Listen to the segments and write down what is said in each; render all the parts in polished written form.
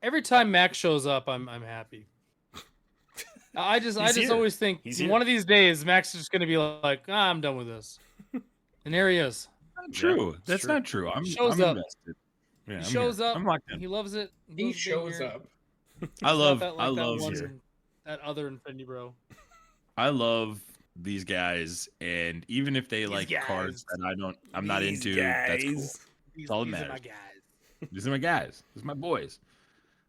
Every time Max shows up, I'm happy. I just always think one of these days Max is just gonna be like, I'm done with this, and there he is. Not true. That's not true. I'm invested. Yeah, he shows up. I'm locked in. He loves it. He shows up. I love that other Infinity Bro. I love these guys, and even if they like cards that I'm not into, that's cool. These all that matters. Are my guys. These are my guys. These are my boys.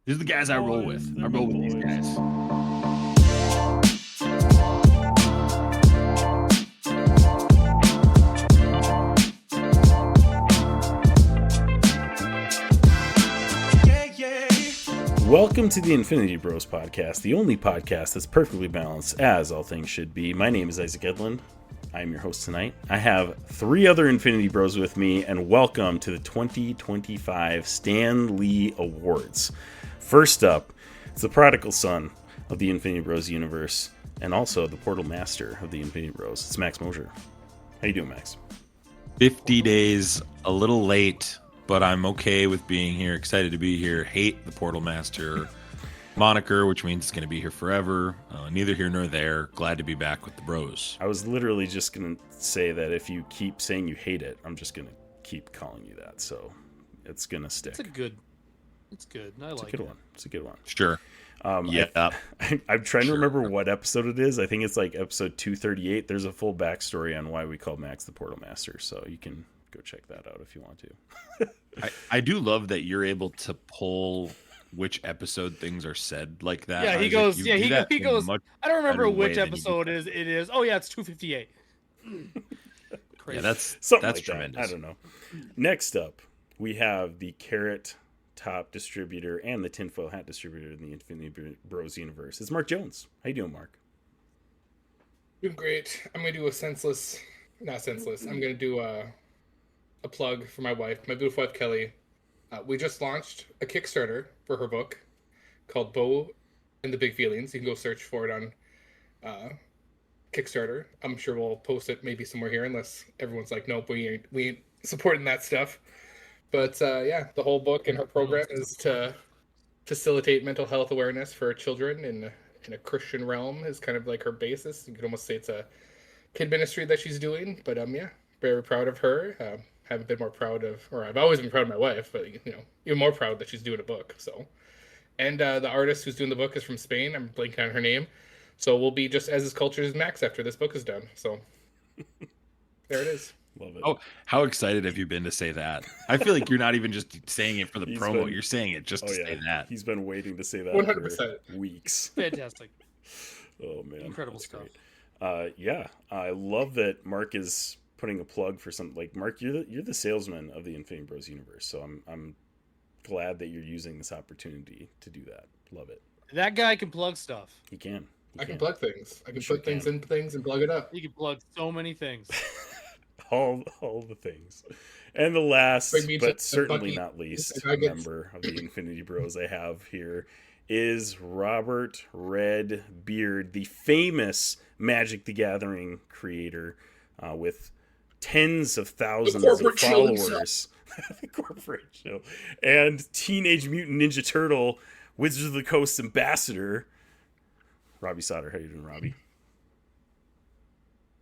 These are the guys I roll with. I roll with these guys. Welcome to the Infinity Bros podcast, the only podcast that's perfectly balanced, as all things should be. My name is Isaac Edlund. I am your host tonight. I have three other Infinity Bros with me, and welcome to the 2025 Stan Lee Awards. First up, it's the prodigal son of the Infinity Bros universe, and also the portal master of the Infinity Bros. It's Max Mosier. How you doing, Max? 50 days, a little late, but I'm okay with being here. Excited to be here. Hate the Portal Master moniker, which means it's going to be here forever. Neither here nor there. Glad to be back with the bros. I was literally just going to say that if you keep saying you hate it, I'm just going to keep calling you that. So it's going to stick. It's good. It's a good one. It's a good one. Sure. Yeah. I'm trying to remember what episode it is. I think it's like episode 238. There's a full backstory on why we call Max the Portal Master. So you can go check that out if you want to. I do love that you're able to pull which episode things are said like that. Yeah, he goes. Yeah, he goes. I don't remember which episode it is. Oh yeah, it's 258. Crazy. Yeah, that's like tremendous. That. I don't know. Next up, we have the Carrot Top distributor and the tinfoil hat distributor in the Infinity Bros universe. It's Mark Jones. How you doing, Mark? Doing great. I'm gonna do not senseless. I'm gonna do a plug for my wife, my beautiful wife Kelly. We just launched a Kickstarter for her book called Beau and the Big Feelings. You can go search for it on Kickstarter. I'm sure we'll post it maybe somewhere here, unless everyone's like, nope, we ain't supporting that stuff. But yeah, the whole book and her program is to facilitate mental health awareness for children in a Christian realm is kind of like her basis. You could almost say it's a kid ministry that she's doing. But yeah, very proud of her. Haven't been more proud of, or I've always been proud of my wife, but even more proud that she's doing a book. So, and the artist who's doing the book is from Spain. I'm blanking on her name. So we'll be just as cultured as Max after this book is done. So there it is. Love it. Oh, how excited have you been to say that? I feel like you're not even just saying it for the promo. You're saying it just to say that. He's been waiting to say that 100%. for weeks. Fantastic. Oh, man. Incredible stuff. Yeah, I love that Mark is putting a plug for something. Like, Mark, you're the salesman of the Infinity Bros universe, so I'm glad that you're using this opportunity to do that. Love it. That guy can plug stuff. He can. I can plug things. I can put things in things and plug it up. He can plug so many things. all the things. And the last, but certainly not least, member of the Infinity Bros I have here is Robert Redbeard, the famous Magic the Gathering creator with tens of thousands of followers. The corporate show. And Teenage Mutant Ninja Turtle, Wizards of the Coast ambassador, Robbie Sauter. How you doing, Robbie?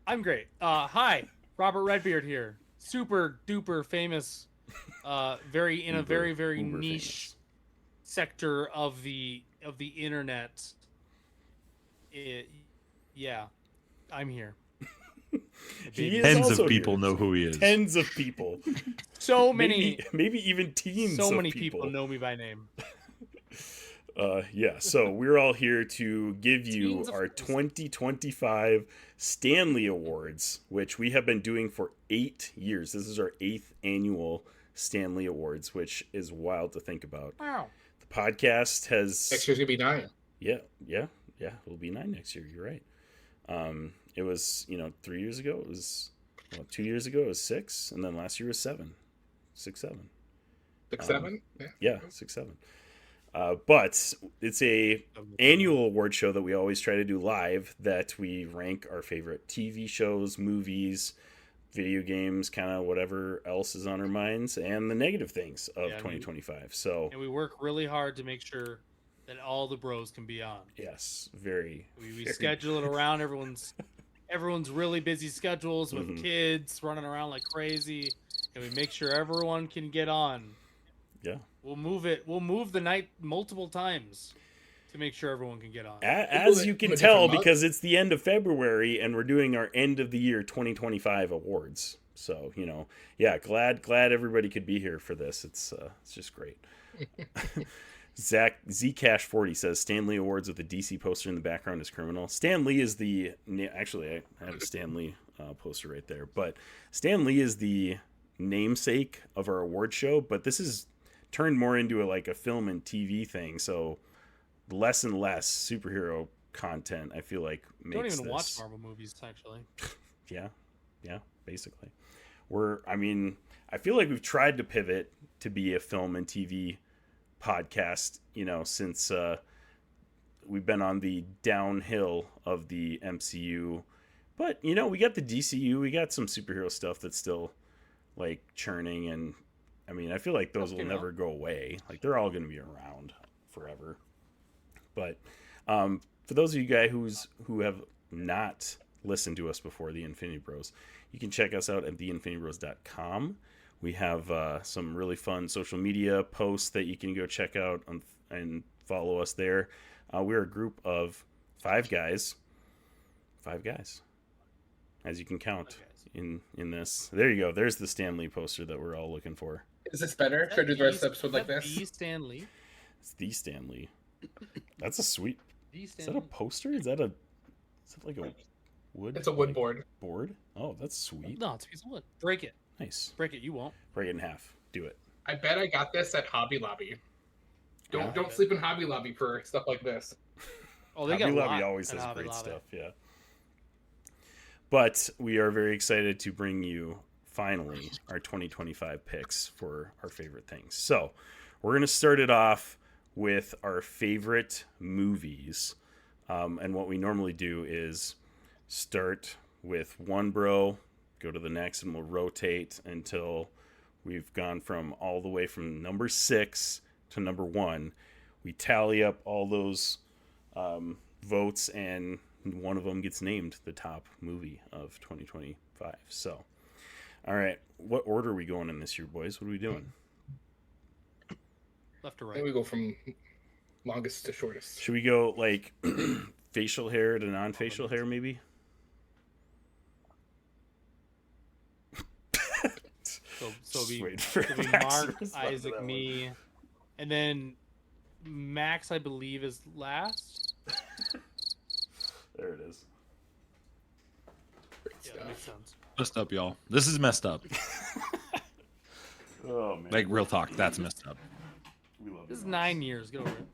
I'm great. Hi, Robert Redbeard here. Super duper famous, very niche sector of the internet. Yeah, I'm here. Tens of people know who he is. Tens of people. So many. Maybe even teens. So many people know me by name. Yeah, so we're all here to give you our 2025 Stan Lee Awards, which we have been doing for 8 years. This is our 8th annual Stan Lee Awards, which is wild to think about. Wow. The podcast has... Next year's going to be 9. Yeah, it'll be 9 next year. You're right. It was, 3 years ago, it was... 2 years ago, it was 6, and then last year was 7. 6, 7. 6, 7? Yeah, 6, 7. But it's a annual award show that we always try to do live, that we rank our favorite TV shows, movies, video games, kind of whatever else is on our minds, and the negative things of 2025. And we work really hard to make sure that all the bros can be on. Yes, we schedule it around everyone's really busy schedules with kids running around like crazy, and we make sure everyone can get on. Yeah. We'll move the night multiple times to make sure everyone can get on. As you can tell, because it's the end of February and we're doing our end of the year 2025 awards. So, glad everybody could be here for this. It's just great. Zcash 40 says Stan Lee Awards with the DC poster in the background is criminal. Stan Lee is actually, I have a Stan Lee poster right there, but Stan Lee is the namesake of our award show, but this is turned more into a film and TV thing. So less and less superhero content, I feel like, makes don't even this. watch Marvel movies, actually. yeah, basically. I feel like we've tried to pivot to be a film and TV podcast, since we've been on the downhill of the MCU. But, we got the DCU, we got some superhero stuff that's still, churning, and, I feel like those will never go away. They're all going to be around forever. But for those of you guys who have not listened to us before, the Infinity Bros, you can check us out at theinfinitybros.com. We have some really fun social media posts that you can go check out and follow us there. We're a group of 5 guys. 5 guys, as you can count in this. There you go. There's the Stan Lee poster that we're all looking for. Is this better? Should I do the rest of the episode like this? The Stan Lee. It's the Stan Lee. That's a sweet. Is that a poster? Is that like a wood? It's a wood board. Board? Oh, that's sweet. No, it's a piece of wood. Break it. Nice. Break it. You won't. Break it in half. Do it. I bet I got this at Hobby Lobby. Don't sleep in Hobby Lobby for stuff like this. Oh, they Hobby Lobby always has great stuff. Yeah. But we are very excited to bring you finally our 2025 picks for our favorite things. So we're going to start it off with our favorite movies. And what we normally do is start with one bro, go to the next, and we'll rotate until we've gone from all the way from number 6 to number 1. We tally up all those votes, and one of them gets named the top movie of 2025. So, all right, what order are we going in this year, boys? What are we doing? Left to right. I think we go from longest to shortest. Should we go like facial hair to non-facial hair, maybe? So be Mark, Isaac, me, and then Max, I believe, is last. There it is. Yeah, that makes sense. Messed up, y'all. This is messed up. Oh man! Like real talk, that's messed up. We love this is 9 years. Get over it.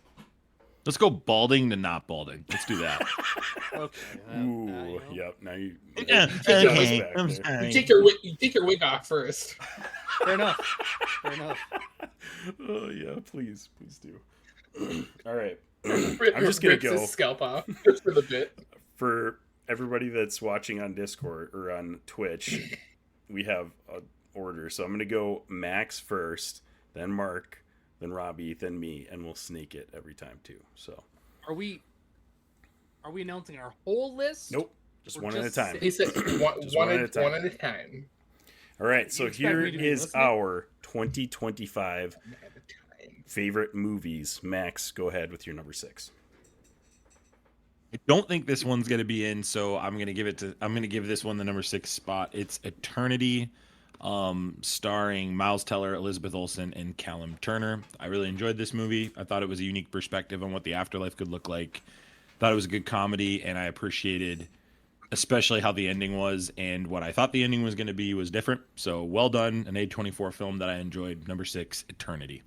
Let's go balding to not balding. Let's do that. Okay. Ooh, yep. Now you. Okay. I'm sorry. You take your wig off first. Fair enough. Oh yeah, please do. All right. I'm just gonna go his scalp off just for the bit. For everybody that's watching on Discord or on Twitch, we have an order. So I'm gonna go Max first, then Mark, then Robbie, then me, and we'll snake it every time too. So are we announcing our whole list? Nope, just one at a time. He said one at a time. All right, so here is our 2025 favorite movies. Max, go ahead with your number 6. I don't think this one's gonna be in, so I'm gonna give this one the number 6 spot. It's Eternity, starring Miles Teller, Elizabeth Olsen, and Callum Turner. I really enjoyed this movie. I thought it was a unique perspective on what the afterlife could look like. Thought it was a good comedy, and I appreciated especially how the ending was, and what I thought the ending was going to be was different. So well done, an A24 film that I enjoyed. Number 6, Eternity.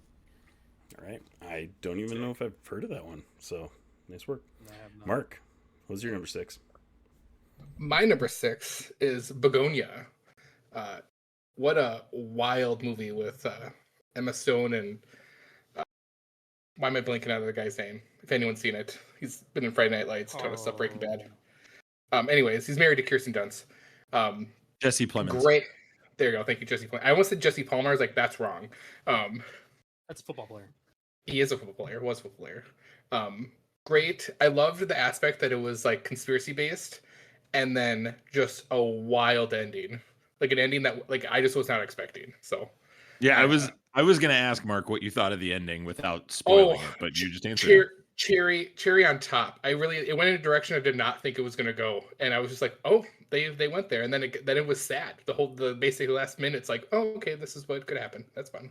All right. I don't even know if I've heard of that one, so nice work. Mark, what was your number 6? My number 6 is Begonia. What a wild movie with Emma Stone and why am I blanking out of the guy's name? If anyone's seen it, he's been in Friday Night Lights, ton of stuff, Breaking Bad. Anyways, he's married to Kirsten Dunst. Jesse Plemons. Great. There you go. Thank you, Jesse Plemons. I almost said Jesse Palmer. I was like, that's wrong. That's a football player. He is a football player. Was a football player. Great. I loved the aspect that it was like conspiracy based, and then just a wild ending, like an ending that like I just was not expecting. So yeah, I was gonna ask Mark what you thought of the ending without spoiling it, but you just answered. Cherry on top. It went in a direction I did not think it was gonna go, and I was just like, oh, they went there, and then it was sad. The basically last minute, it's like, oh, okay, this is what could happen. That's fun.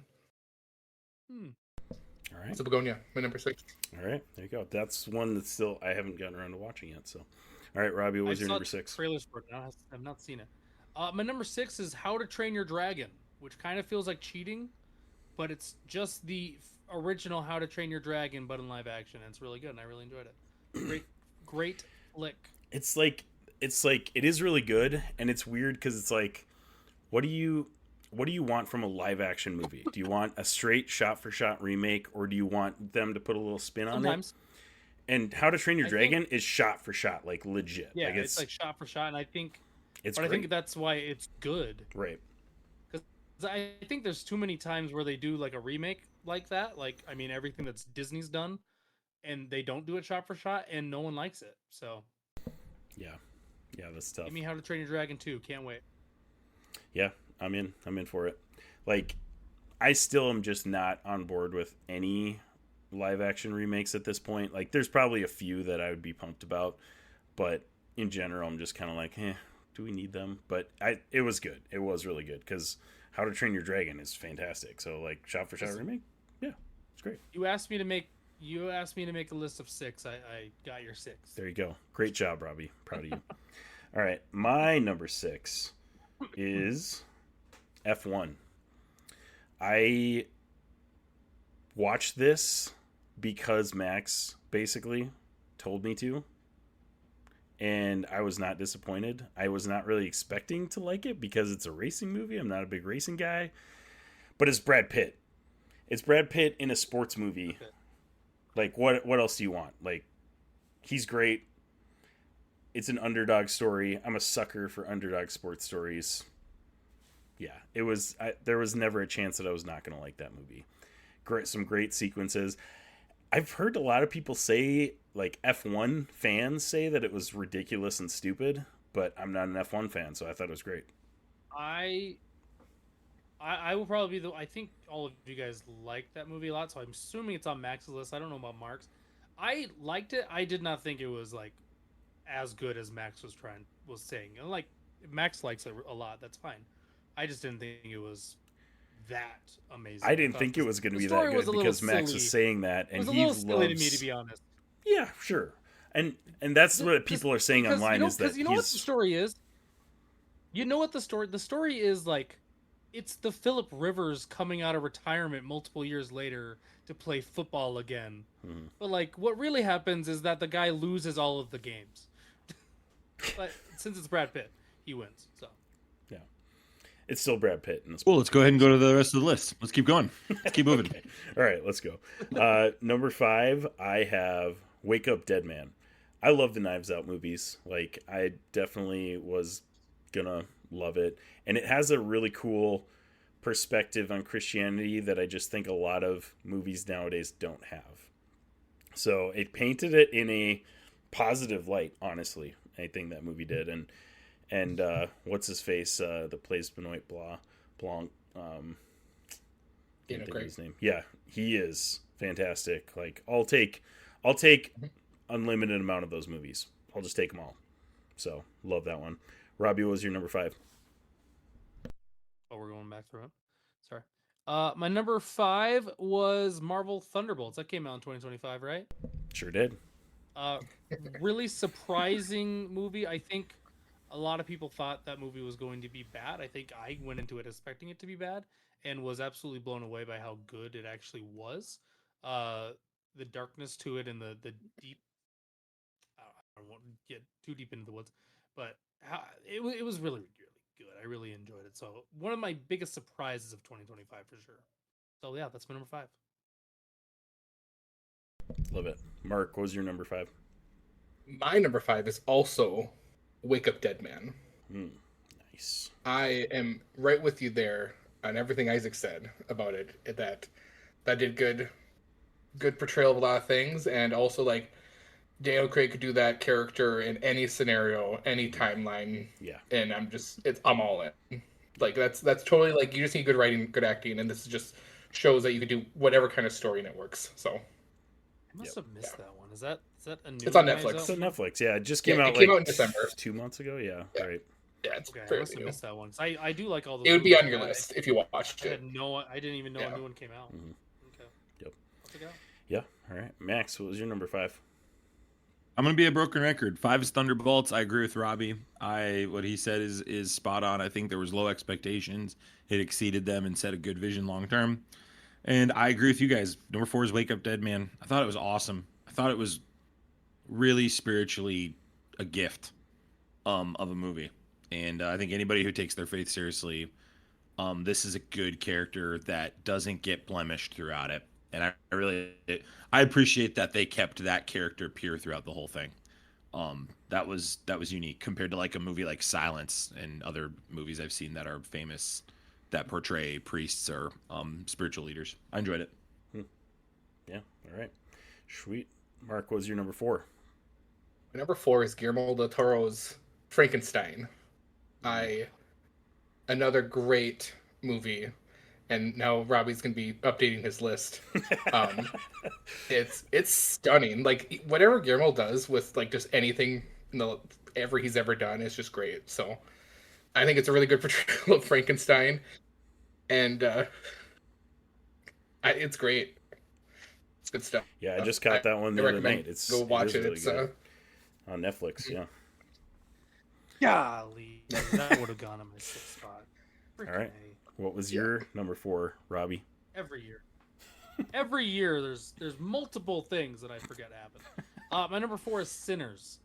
All right. So Begonia, my number 6. All right, there you go. That's one that still I haven't gotten around to watching yet. So, all right, Robbie, what was your number 6? Trailers for it. I've not seen it. My number 6 is How to Train Your Dragon, which kind of feels like cheating, but it's just the original How to Train Your Dragon, but in live action, and it's really good, and I really enjoyed it. Great flick. It's like it is really good, and it's weird because it's like, what do you want from a live action movie? Do you want a straight shot for shot remake, or do you want them to put a little spin on it? And How to Train Your Dragon is shot for shot, like legit. Yeah, it's like shot for shot, and I think it's. But I think that's why it's good, right? Because I think there's too many times where they do like a remake like that. Like, I mean, everything that's Disney's done, and they don't do it shot for shot, and no one likes it. So, yeah, that's tough. Give me How to Train Your Dragon 2. Can't wait. Yeah, I'm in for it. Like, I still am just not on board with any live action remakes at this point. Like, there's probably a few that I would be pumped about, but in general, I'm just kind of like, do we need them? But it was good. It was really good because How to Train Your Dragon is fantastic. So, like, shot for shot remake, yeah, it's great. You asked me to make a list of 6. I got your 6. There you go. Great job, Robbie. Proud of you. All right, my number 6 is F1. I watched this because Max basically told me to, and I was not disappointed. I was not really expecting to like it because it's a racing movie. I'm not a big racing guy, but it's Brad Pitt. It's Brad Pitt in a sports movie. Like, what else do you want? Like, he's great. It's an underdog story. I'm a sucker for underdog sports stories. Yeah, it was. There was never a chance that I was not going to like that movie. Some great sequences. I've heard a lot of people say, like F1 fans say, that it was ridiculous and stupid, but I'm not an F1 fan, so I thought it was great. I will probably be I think all of you guys like that movie a lot, so I'm assuming it's on Max's list. I don't know about Mark's. I liked it. I did not think it was like as good as Max was saying. And like, if Max likes it a lot, that's fine. I just didn't think it was that amazing. I didn't think it was going to be that good because Max was saying that, and he loves. Silly to me, to be honest. Yeah, sure, and that's what people are saying online is that you know what the story is. You know what the story is like. It's the Phillip Rivers coming out of retirement multiple years later to play football again. Mm-hmm. But like, what really happens is that the guy loses all of the games. But since it's Brad Pitt, he wins. So. Yeah, it's still Brad Pitt. Well, let's go ahead and go to the rest of the list. Let's keep going. Let's keep moving. Okay. All right, let's go. Number 5, I have Wake Up Dead Man. I love the Knives Out movies. Like, I definitely was gonna love it, and it has a really cool perspective on Christianity that I just think a lot of movies nowadays don't have. So it painted it in a positive light, honestly. I think that movie did, and what's his face that plays Benoit Blanc? Can't think of his name. Yeah, he is fantastic. Like, I'll take unlimited amount of those movies. I'll just take them all. So love that one. Robbie, what was your number 5? Oh, we're going back through it. Sorry. My number 5 was Marvel Thunderbolts. That came out in 2025, right? Sure did. Really surprising movie. I think a lot of people thought that movie was going to be bad. I think I went into it expecting it to be bad and was absolutely blown away by how good it actually was. The darkness to it and the deep. I don't want to get too deep into the woods, but it was really, really good. I really enjoyed it. So one of my biggest surprises of 2025 for sure. So yeah, that's my number 5. Love it. Mark, what was your number 5? My number 5 is also Wake Up Dead Man. Nice. I am right with you there on everything Isaac said about it. That did good portrayal of a lot of things, and also like Daniel Craig could do that character in any scenario, any timeline. Yeah. And I'm all in. Like that's totally like you just need good writing, good acting, and this just shows that you can do whatever kind of story and it works. So I must have missed that one. Is that a new? It's on one Netflix. It's on Netflix. Yeah, it just came out. It came out in December, 2 months ago. Yeah. Right. Yeah, it's Okay, I fairly must have new. missed that one. I do like all those. It would be on movies. your list if you watched I it. I didn't even know a new one came out. Mhm. Okay. Yep. I'll check it out. Yeah. All right, Max. What was your number 5? I'm gonna be a broken record. 5 is Thunderbolts. I agree with Robbie. What he said is spot on. I think there was low expectations. It exceeded them and set a good vision long term. And I agree with you guys. Number 4 is Wake Up Dead Man. I thought it was awesome. I thought it was really spiritually a gift of a movie. And I think anybody who takes their faith seriously, this is a good character that doesn't get blemished throughout it. And I appreciate that they kept that character pure throughout the whole thing. That was unique compared to like a movie like Silence and other movies I've seen that are famous that portray priests or spiritual leaders. I enjoyed it. Yeah. All right. Sweet. Mark, what was your number 4? My number 4 is Guillermo del Toro's Frankenstein. Another great movie, and now Robbie's gonna be updating his list. It's stunning. Like whatever Guillermo does with like just anything he's ever done is just great. So I think it's a really good portrayal of Frankenstein, and it's great. It's good stuff. Yeah, I just caught that one the other night. Go watch it. Really It's good. On Netflix. Yeah. Golly, that would have gone on my 6th spot. All right. What was your number 4, Robbie? Every year, there's multiple things that I forget happen. My number 4 is Sinners.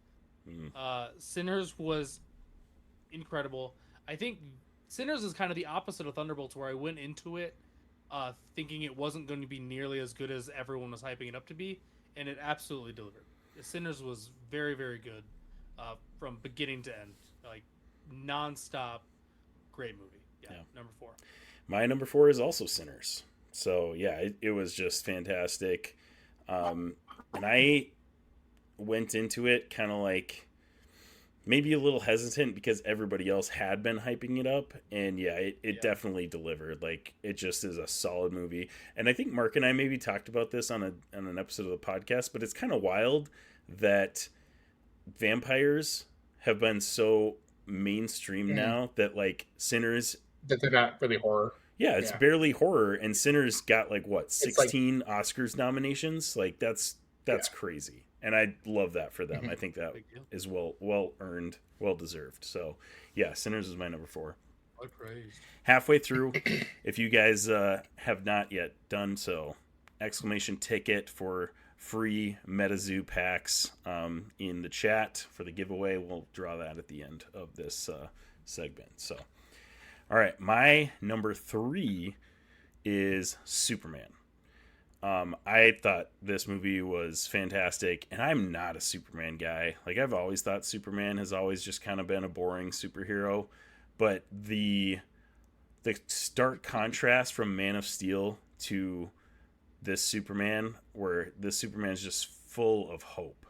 Sinners was incredible. I think Sinners is kind of the opposite of Thunderbolts, where I went into it thinking it wasn't going to be nearly as good as everyone was hyping it up to be, and it absolutely delivered. Sinners was very, very good from beginning to end, like nonstop, great movie. Yeah. Number 4. My number 4 is also Sinners. So yeah, it was just fantastic. And I went into it kind of like maybe a little hesitant because everybody else had been hyping it up, and yeah, it definitely delivered. Like it just is a solid movie. And I think Mark and I maybe talked about this on an episode of the podcast, but it's kind of wild that vampires have been so mainstream now that like Sinners, that they're not really horror. Yeah, it's barely horror, and Sinners got like what 16 Oscars nominations. Like that's crazy, and I love that for them. I think that is well earned, well deserved. So yeah, Sinners is my number 4. Halfway through, if you guys have not yet done so, exclamation ticket for free MetaZoo packs in the chat for the giveaway. We'll draw that at the end of this segment. So, all right, my number 3 is Superman. I thought this movie was fantastic, and I'm not a Superman guy. Like I've always thought Superman has always just kind of been a boring superhero, but the stark contrast from Man of Steel to this Superman, where this Superman is just full of hope,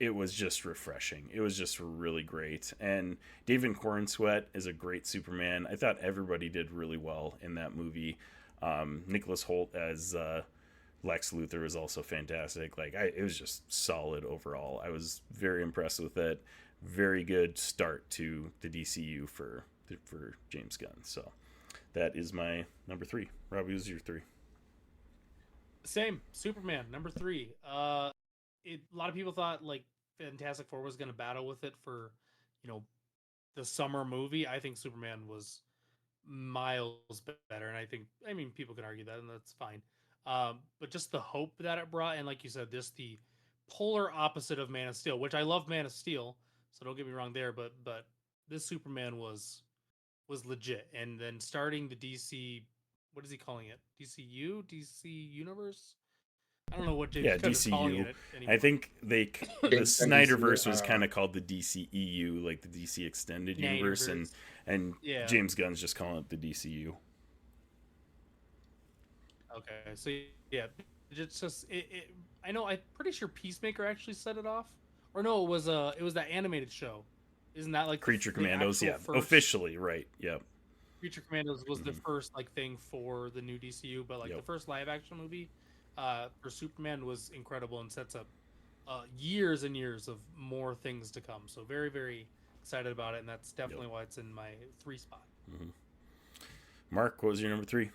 it was just refreshing. It was just really great. And David Corenswet is a great Superman. I thought everybody did really well in that movie. Nicholas Hoult as Lex Luthor was also fantastic. Like it was just solid overall. I was very impressed with it. Very good start to the DCU for James Gunn. So that is my number 3. Robbie, who's your 3? Same. Superman, number 3. A lot of people thought like Fantastic Four was going to battle with it for, the summer movie. I think Superman was miles better, and I mean, people can argue that, and that's fine. But just the hope that it brought, and like you said, the polar opposite of Man of Steel, which I love Man of Steel, so don't get me wrong there, but this Superman was legit. And then starting the DC, what is he calling it? DC Universe? I don't know what James Yeah, Gunn is calling DCU. it anymore. I think the Snyderverse was kind of called the DCEU, like the DC Extended Universe, and yeah. James Gunn's just calling it the DCU. Okay, so yeah, it's just I know. I'm pretty sure Peacemaker actually set it off, or no, it was that animated show. Isn't that like Creature Commandos? Yeah, first... officially, right? Yep. Creature Commandos was the first like thing for the new DCU, but like the first live action movie for Superman was incredible and sets up years and years of more things to come. So very, very excited about it, and that's definitely why it's in my 3 spot. Mark, what was your number 3?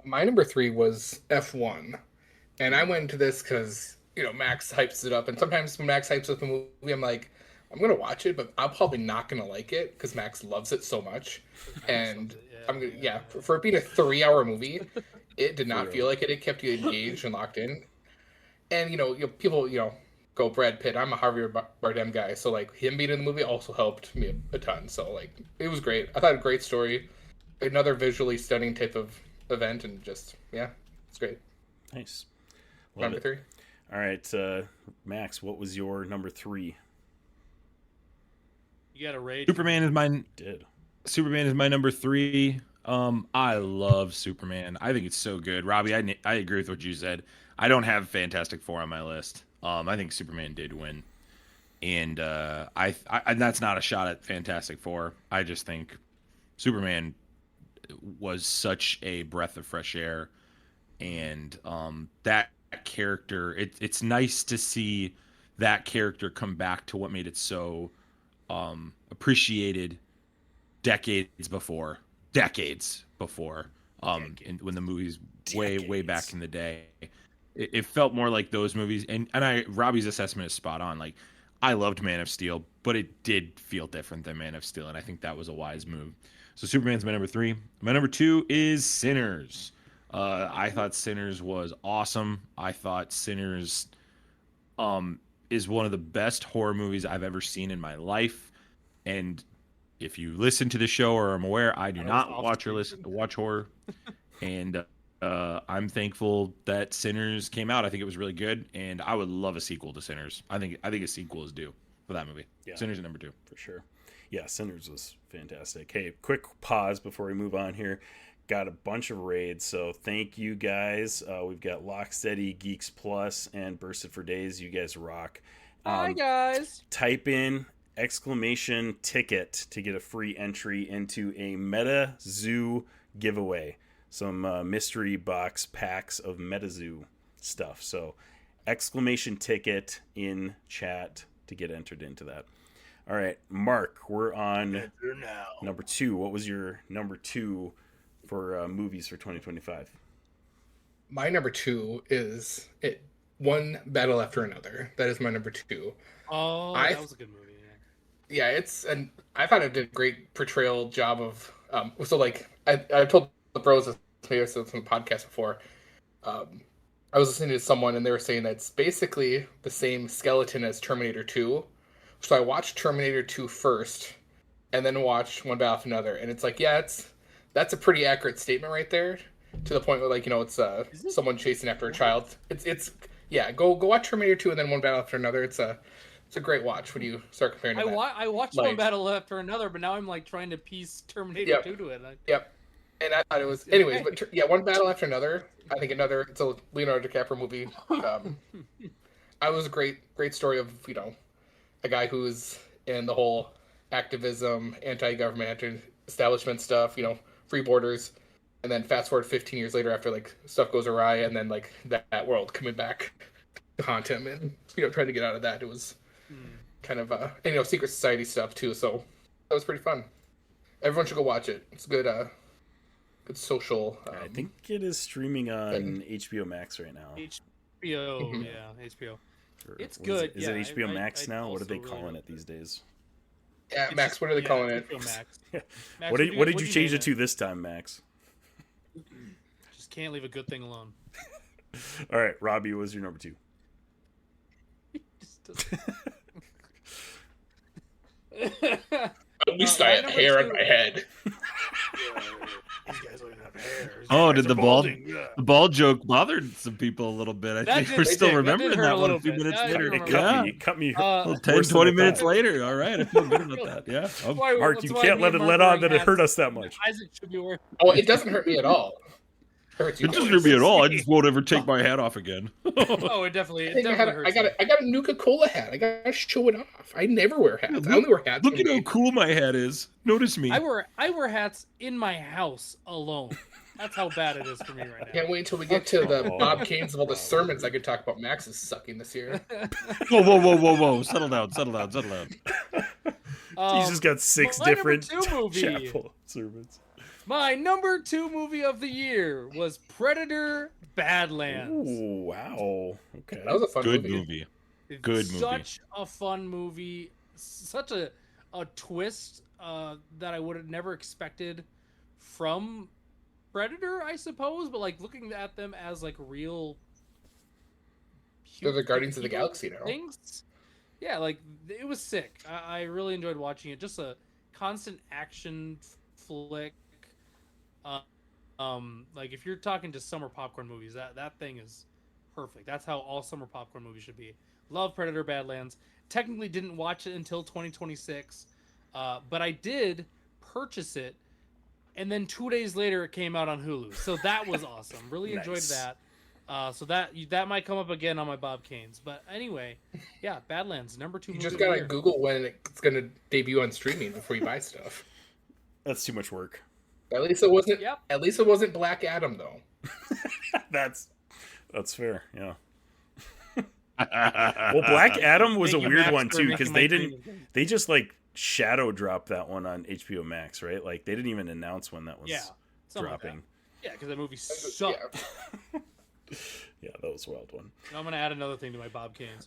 My number 3 was F1, and I went into this because Max hypes it up, and sometimes when Max hypes up a movie, I'm like, I'm gonna watch it, but I'm probably not gonna like it because Max loves it so much, and I'm gonna for it being a 3-hour movie, it did not feel like it. It kept you engaged and locked in, and people go Brad Pitt. I'm a Javier Bardem guy, so like him being in the movie also helped me a ton. So like it was great. I thought a great story, another visually stunning type of event, and just it's great. Nice. Number 3. All right, Max, what was your number 3? You got a rage. Superman is my number 3. I love Superman. I think it's so good. Robbie, I agree with what you said. I don't have Fantastic Four on my list. I think Superman did win, and and that's not a shot at Fantastic Four. I just think Superman was such a breath of fresh air, and that character. It's nice to see that character come back to what made it so appreciated decades before, and when the movies way back in the day, it felt more like those movies. And Robbie's assessment is spot on. Like, I loved Man of Steel, but it did feel different than Man of Steel, and I think that was a wise move. So Superman's my number 3. My number 2 is Sinners. I thought Sinners was awesome. I thought Sinners is one of the best horror movies I've ever seen in my life. And if you listen to the show or I'm aware, I do not watch horror. And I'm thankful that Sinners came out. I think it was really good, and I would love a sequel to Sinners. I think a sequel is due for that movie. Yeah. Sinners is number 2. For sure. Yeah, Sinners was fantastic. Hey, quick pause before we move on here. Got a bunch of raids, so thank you guys. We've got Locksteady, Geeks Plus, and Bursted for Days. You guys rock. Hi, guys. Type in !ticket to get a free entry into a MetaZoo giveaway. Some mystery box packs of MetaZoo stuff. So !ticket in chat to get entered into that. All right, Mark, we're on number 2. What was your number 2 for movies for 2025? My number 2 is One Battle After Another. That is my number 2. Oh, that was a good movie. Yeah, and I thought it did a great portrayal job of. So like I told the bros this on the podcast before. I was listening to someone and they were saying that it's basically the same skeleton as Terminator 2. So I watched Terminator 2 first, and then watched One Battle After Another, and it's like, that's a pretty accurate statement right there. To the point where it's someone chasing after a child. It's go watch Terminator 2 and then One Battle After Another. It's a great watch when you start comparing. I watched One Battle After Another, but now I'm like trying to piece Terminator 2 to it. Yep. And I thought it was, anyways. But One Battle After Another. I think it's a Leonardo DiCaprio movie. I was a great story of a guy who's in the whole activism, anti-government, anti-establishment stuff, free borders, and then fast forward 15 years later after stuff goes awry, and then that world coming back to haunt him, and trying to get out of that. It was kind of and secret society stuff too. So that was pretty fun. Everyone should go watch it. It's good. Good social. I think it is streaming on HBO Max right now. HBO, HBO. It's good. Is it HBO Max now? What are they calling it these days? Yeah, Max. What are they calling it? Max. Yeah. Max, what did you change it to this time, Max? Just can't leave a good thing alone. All right, Robbie, what was your number 2? At least I have hair on my head. These guys don't even have hair. Oh, did the ball joke bothered some people a little bit? I think we're still remembering that one a few minutes later. It cut me 10, 20 minutes later. All right, I feel good about that. Yeah, Mark, you can't let on that it hurt us that much. Isaac should be worth. Oh, it doesn't hurt me at all. It doesn't hurt me at all. I just won't ever take my hat off again. Oh, it definitely hurts. I got a Nuka-Cola hat. I got to show it off. I never wear hats. I only wear hats. Look at how cool my hat is. Notice me. I wear hats in my house alone. That's how bad it is for me right now. Can't wait until we get to the Bob Kanes of all the sermons I could talk about Max's sucking this year. Whoa. Settle down. He's just got 6 different chapel sermons. My number 2 movie of the year was Predator: Badlands. Ooh, wow. Okay. That was a fun movie. Good movie. Such a fun movie. Such a twist that I would have never expected from Predator, I suppose. But like looking at them as like real. They're the Guardians of the Galaxy now. Things. Yeah, like it was sick. I really enjoyed watching it. Just a constant action flick. Like if you're talking to summer popcorn movies, that thing is perfect. That's how all summer popcorn movies should be. Love Predator: Badlands. Technically didn't watch it until 2026, but I did purchase it, and then 2 days later it came out on Hulu. So that was awesome. Really enjoyed that. So that might come up again on my Bob Kanes. But anyway, yeah, Badlands, number 2 movie. You just gotta Google when it's gonna debut on streaming before you buy stuff. That's too much work. At least it wasn't. Yep. At least it wasn't Black Adam, though. That's fair. Yeah. Well, Black Adam was a weird one too because they just like shadow dropped that one on HBO Max, right? Like they didn't even announce when that was dropping. Like that. Yeah, because that movie sucked. Yeah, that was a wild one. Now I'm gonna add another thing to my Bob Kanes.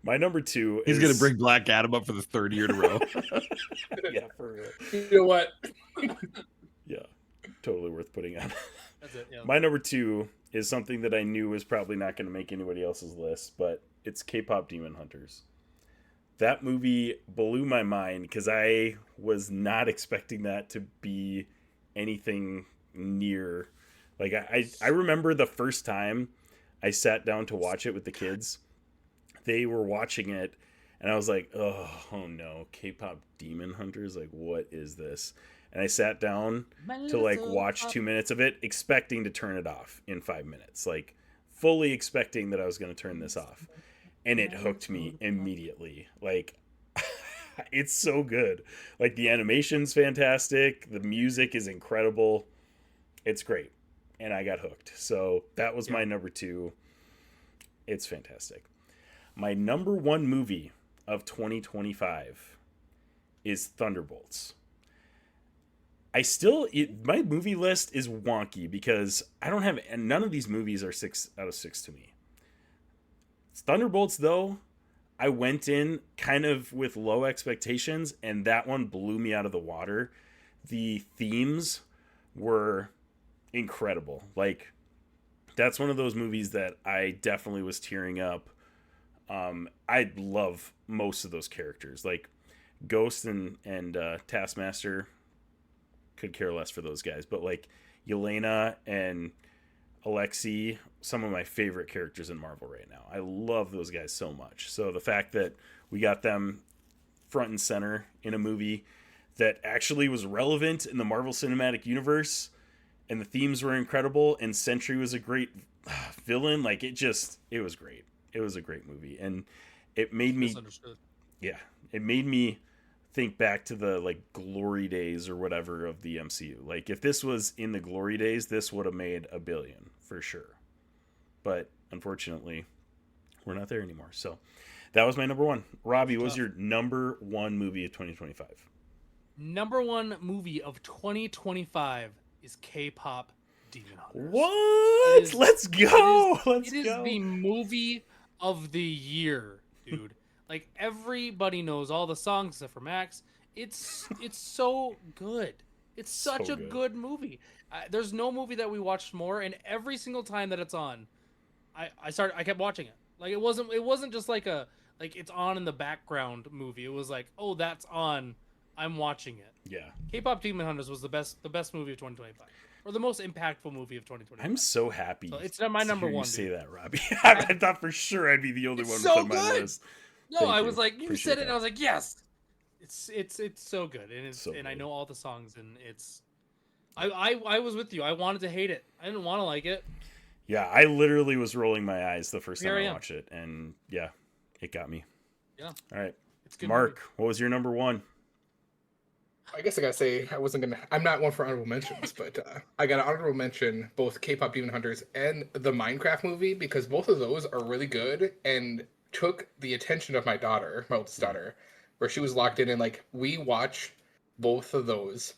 My number 2 is... He's going to bring Black Adam up for the 3rd year in a row. Yeah, for real. You know what? Yeah, totally worth putting on. That's it, yeah. My number 2 is something that I knew was probably not going to make anybody else's list, but it's K-Pop Demon Hunters. That movie blew my mind because I was not expecting that to be anything near... Like, I remember the first time I sat down to watch it with the kids. They were watching it, and I was like, oh no, K-Pop Demon Hunters? Like, what is this? And I sat down to, like, watch 2 minutes of it, expecting to turn it off in 5 minutes. Like, fully expecting that I was going to turn this off. And it hooked me immediately. Like, it's so good. Like, the animation's fantastic. The music is incredible. It's great. And I got hooked. So that was my number 2. It's fantastic. My number 1 movie of 2025 is Thunderbolts. My movie list is wonky because none of these movies are 6 out of 6 to me. Thunderbolts, though, I went in kind of with low expectations, and that one blew me out of the water. The themes were incredible. Like, that's one of those movies that I definitely was tearing up. I love most of those characters. Like, Ghost and Taskmaster, could care less for those guys. But, like, Yelena and Alexei, some of my favorite characters in Marvel right now. I love those guys so much. So the fact that we got them front and center in a movie that actually was relevant in the Marvel Cinematic Universe, and the themes were incredible, and Sentry was a great villain. Like, it was great. It was a great movie, and it made me think back to the, like, glory days or whatever of the MCU. Like, if this was in the glory days, this would have made $1 billion for sure. But unfortunately, we're not there anymore. So that was my number 1. Robbie, what was your number 1 movie of 2025? Number 1 movie of 2025 is K-Pop Demon Hunters. What? Let's go. It is the movie of the year, dude. Like, everybody knows all the songs except for Max. It's so good. It's such a good movie. There's no movie that we watched more, and every single time that it's on, I kept watching it. Like, it wasn't just like it's on in the background movie. It was like, oh, that's on, I'm watching it. Yeah. K-Pop Demon Hunters was the best movie of 2025. or the most impactful movie of 2020. I'm so happy. So it's not my number one. You say that, Robbie. I thought for sure I'd be the only one so on my list. No, Thank I you. was like, you Appreciate said it, that. and I was like, yes. It's so good, and So I good. know all the songs, and it's. I was with you. I wanted to hate it. I didn't want to like it. Yeah, I literally was rolling my eyes the first time Here I I am. watched it, and yeah, it got me. Yeah. All right, It's a good. Mark, movie. what was your number one? I guess I gotta say I'm not one for honorable mentions, but I got an honorable mention both K-pop Demon Hunters and the Minecraft movie because both of those are really good and took the attention of my oldest daughter, where she was locked in and like we watch both of those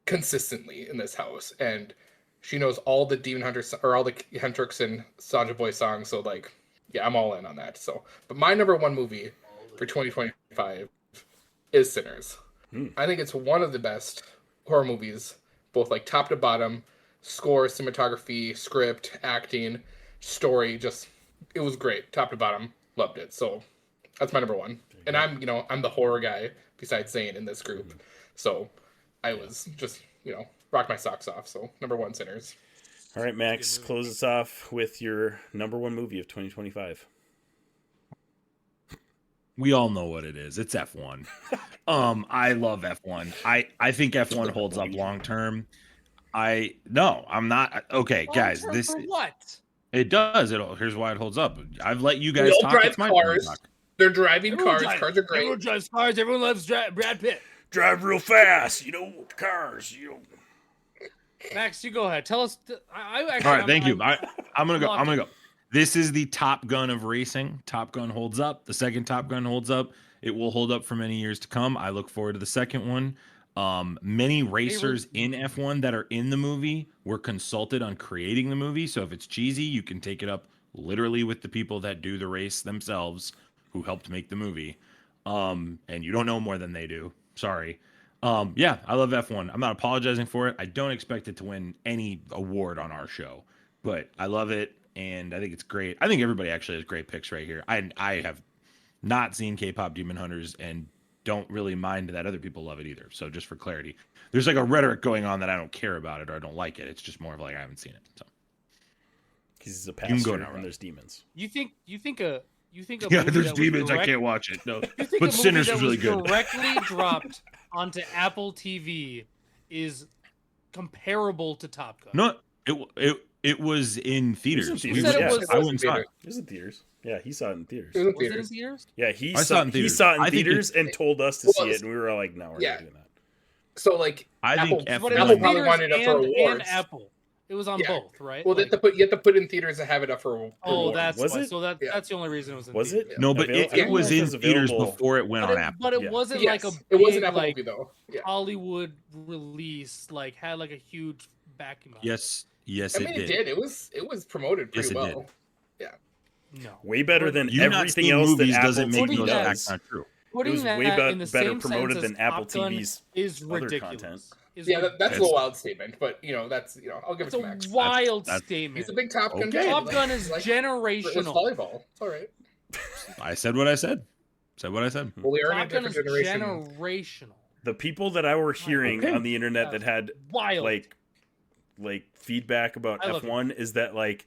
consistently in this house, and she knows all the Demon Hunters or all the Hendrix and Soulja Boy songs. So like, yeah, I'm all in on that. So, but my number one movie for 2025 is Sinners. I think it's one of the best horror movies, both like top to bottom, score, cinematography, script, acting, story. Just it was great, top to bottom. Loved it. So that's my number one. And I'm the horror guy besides Zane in this group. So I was just rock my socks off. So number one, Sinners. All right, Max, close us off with your number one movie of 2025. We all know what it is. It's F1. I love F1. I think F1 holds up long term. I'm not okay, guys. Long-term This for what? it does. Here's why it holds up. I've let you guys We all talk. drive It's my turn to cars. talk. They're driving cars. Drives, Cars are great. Everyone drives cars. Everyone loves Brad Pitt. Drive real fast, cars, Max, you go ahead. Tell us. I actually. All right, thank you. I'm gonna go. locked I'm gonna in. go. This is the Top Gun of racing. Top Gun holds up. The second Top Gun holds up. It will hold up for many years to come. I look forward to the second one. Many racers in F1 that are in the movie were consulted on creating the movie. So if it's cheesy, you can take it up literally with the people that do the race themselves who helped make the movie. And you don't know more than they do. Sorry. Yeah, I love F1. I'm not apologizing for it. I don't expect it to win any award on our show, but I love it. And I think it's great. I think everybody actually has great picks right here. I have not seen K-pop Demon Hunters and don't really mind that other people love it either. So just for clarity, there's like a rhetoric going on that I don't care about it or I don't like it. It's just more of like I haven't seen it. So He's a You can go pastor, now, and Rob. there's demons. You think a yeah, movie there's that was demons. I direct- can't watch it. No, You think but a movie Sinners that was really good. directly dropped onto Apple TV is comparable to Top Gun? No, it was in theaters. It was in We theaters. went- Yeah. I went and saw it. It was in theaters. Yeah, he saw it in theaters. It was in Was it in theaters. theaters? Yeah, I saw it in he theaters. saw it in I think theaters and told us to Well, see it, and we were all like, "No, we're yeah. not doing that." So like I Apple, think F1 But it Apple was probably theaters wanted it for and awards. Apple. It was on Yeah. both, right? Well, Like- you have to put in theaters to have it up for oh, awards. that's Was why. it? So Yeah. that's the only reason it was in Was theaters. it? No, but Avail- it I don't know was if in it's theaters available. before it went But on it, Apple. but it Yeah. wasn't Yes, like a it was an big, Apple like, movie though. Yeah. Hollywood release, like had like a huge backing. on it. Yes, I mean, it did. It was promoted Yes, pretty it did. well. No. Way better than You not everything seeing else that movies Apple doesn't make Putting those that- facts not true. It Putting was that way in the better same promoted sense than as Apple Top Gun TV's is other ridiculous. content. Is Yeah, ridiculous. that's a little wild statement, but that's I'll give It's it a to Max. wild That's- statement. He's a big Top Gun Okay. guy. Top Gun is It's generational. volleyball. It's all right. I said what I said. Said what I said. Well, we are in a Top Gun different is generation. generational. The people that I were hearing Okay. on the internet that had Wild. like feedback about I love F1 is that like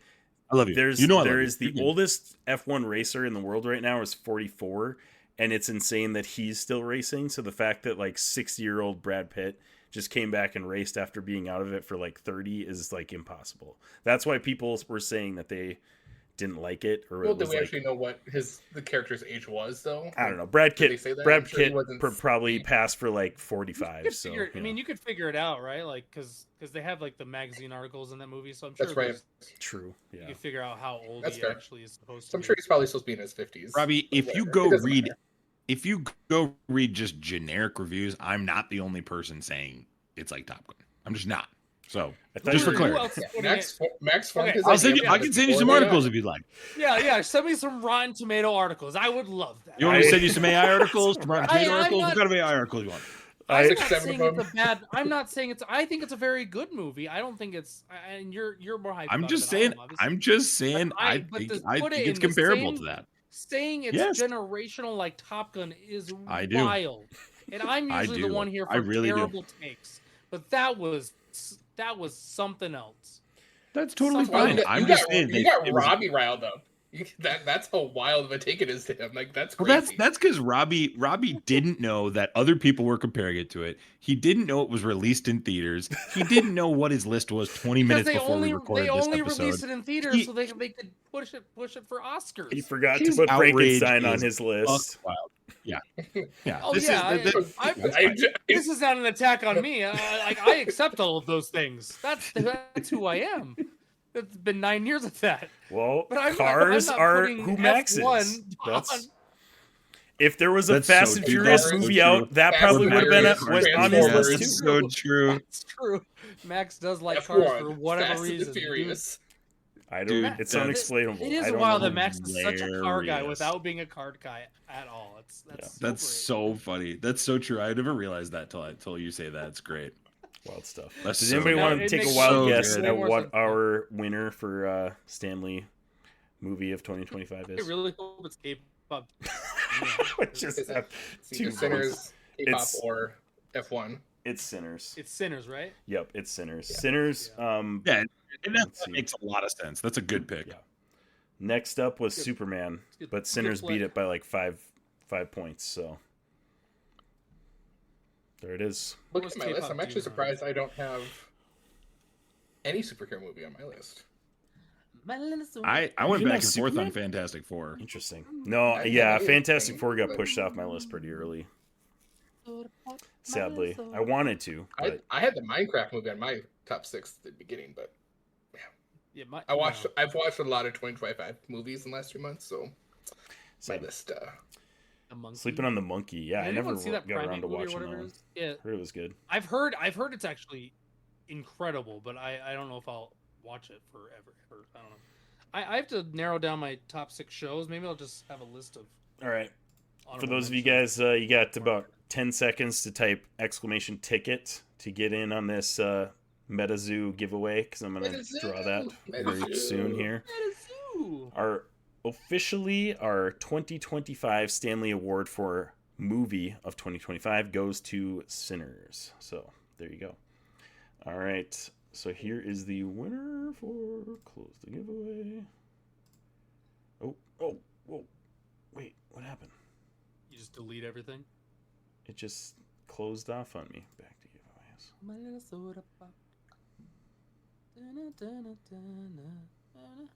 I love you. there's you know I love there you. is the You're good. oldest F1 racer in the world right now is 44, and it's insane that he's still racing. So the fact that like 60-year-old Brad Pitt just came back and raced after being out of it for like 30 is like impossible. That's why people were saying that they didn't like it, or Well, it do was we like, actually know what the character's age was though? I don't know. Brad Did they Pitt say that? Brad I'm sure he Pitt wasn't probably 60. passed for like You 45. could So figure, I you mean, know. you could figure it out, right? Like, because they have like the magazine articles in that movie, so I'm sure That's right. there's- True. you Yeah. can figure out how old That's he fair. actually is supposed to So I'm be. sure he's probably supposed to be in his 50s. Robbie, if you Whatever. go It doesn't read matter. if you go read just generic reviews, I'm not the only person saying it's like Top Gun. I'm just not. So I thought just you for were- Who clarity, else is Yeah, putting Max formed Okay, his I'll send idea you. I from can send you before some they articles died. if you'd like. Yeah. Send me some Rotten Tomato articles. I would love that. You want me to I- send you some AI articles, some Rotten Tomato I'm articles? not- What kind of AI articles you want? I'm Six, not seven saying of it's a bad. I'm not saying it's. I think it's a very good movie. I don't think it's. And you're more hyped. I'm about just it than I saying. am, obviously. I'm just saying. But I but think. to I put think it it's in the comparable same- to that. Saying it's Yes. generational like Top Gun is I do. wild, and I'm I usually do. the one here for I really do. terrible takes. But that was That was something else. That's totally Something- fine. I'm just saying you got Robbie riled up. That's how wild of a take it is to him. Like that's crazy. Well, that's because Robbie didn't know that other people were comparing it to it. He didn't know it was released in theaters. He didn't know what his list was 20 minutes before we recorded this They episode. released it in theaters so they could push it for Oscars. He forgot His to put outrage Frankenstein on is his list. Wild. Yeah, yeah. Oh, this yeah, is this is not an attack on me. I accept all of those things. That's who I am. It's been 9 years of that. Well, But I'm cars not are putting who Max F1 is. on- If there was a That's Fast so and true. Furious That's so movie true. out, that Fast probably and would have been Furious, on his Transformers. list That's too. so true. That's true. Max does like F1, cars for whatever Fast and reason. Furious. I don't. Dude, it's that- unexplainable. It is I don't wild know. that Max is such a car guy Hilarious. without being a car guy at all. That's That's so so funny. That's so true. I never realized that till you say that. It's great. Wild stuff. That's Does so anybody good. want to It take a makes wild so guess good. at Way more what sense. our winner for Stanley movie of 2025 great. I is? really hope it's K-pop. Just It's have either two Sinners, votes. K-pop, It's- or F1. It's Sinners. It's Sinners, right? Yep, it's Sinners. Yeah. Sinners. Yeah, and Let's that see. makes a lot of sense. That's a good pick. Yeah. Next up was Good. Superman, Good- but good Sinners flick. beat it by like five points. So there it is. Look What at was my list. K-pop I'm actually doing, surprised I don't have any superhero movie on my list. I went You back know and forth on Superman? Fantastic Four. Interesting. No, I yeah, didn't Fantastic think, Four got but- pushed off my list pretty early. Sadly, I wanted to, but I had the Minecraft movie on my top 6 at the beginning, but Yeah, I've watched a lot of 2025 movies in the last 3 months, so my same. list. The monkey. Sleeping on the Monkey. Yeah, Did I anyone never see that got around Primate to movie or watching whatever that it one. is? Yeah, Heard it was good. I've heard it's actually incredible, but I don't know if I'll watch it forever. I don't know. I have to narrow down my top 6 shows. Maybe I'll just have a list of. All right. For honorable those of you mentions. guys, you got about 10 seconds to type exclamation ticket to get in on this MetaZoo giveaway because I'm going to MetaZoo! draw that very MetaZoo! soon here. Ooh. Our 2025 Stanley Award for movie of 2025 goes to Sinners. So there you go. All right. So here is the winner for close the giveaway. Oh, whoa. Wait, what happened? You just delete everything. It just closed off on me. Back to giveaways. My little soda pop.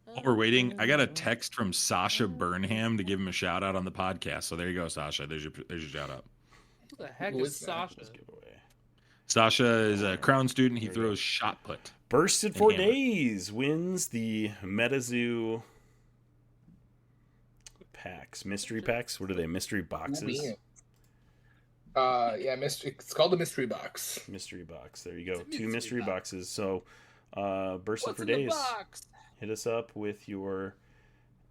While we're waiting, I got a text from Sasha Burnham to give him a shout out on the podcast. So there you go, Sasha. There's your shout out. Who the heck Who is is that? Sasha? Let's give away. Sasha is a Crown student. He There you go. throws shot put. Bursted And 4 Hammer. Days wins the MetaZoo packs. Mystery packs? What are they? Mystery boxes? Yeah, it's called the mystery box. Mystery box. There you go. It's a 2 mystery mystery box. boxes. So, Bursted What's for in the Days. box? Hit us up with your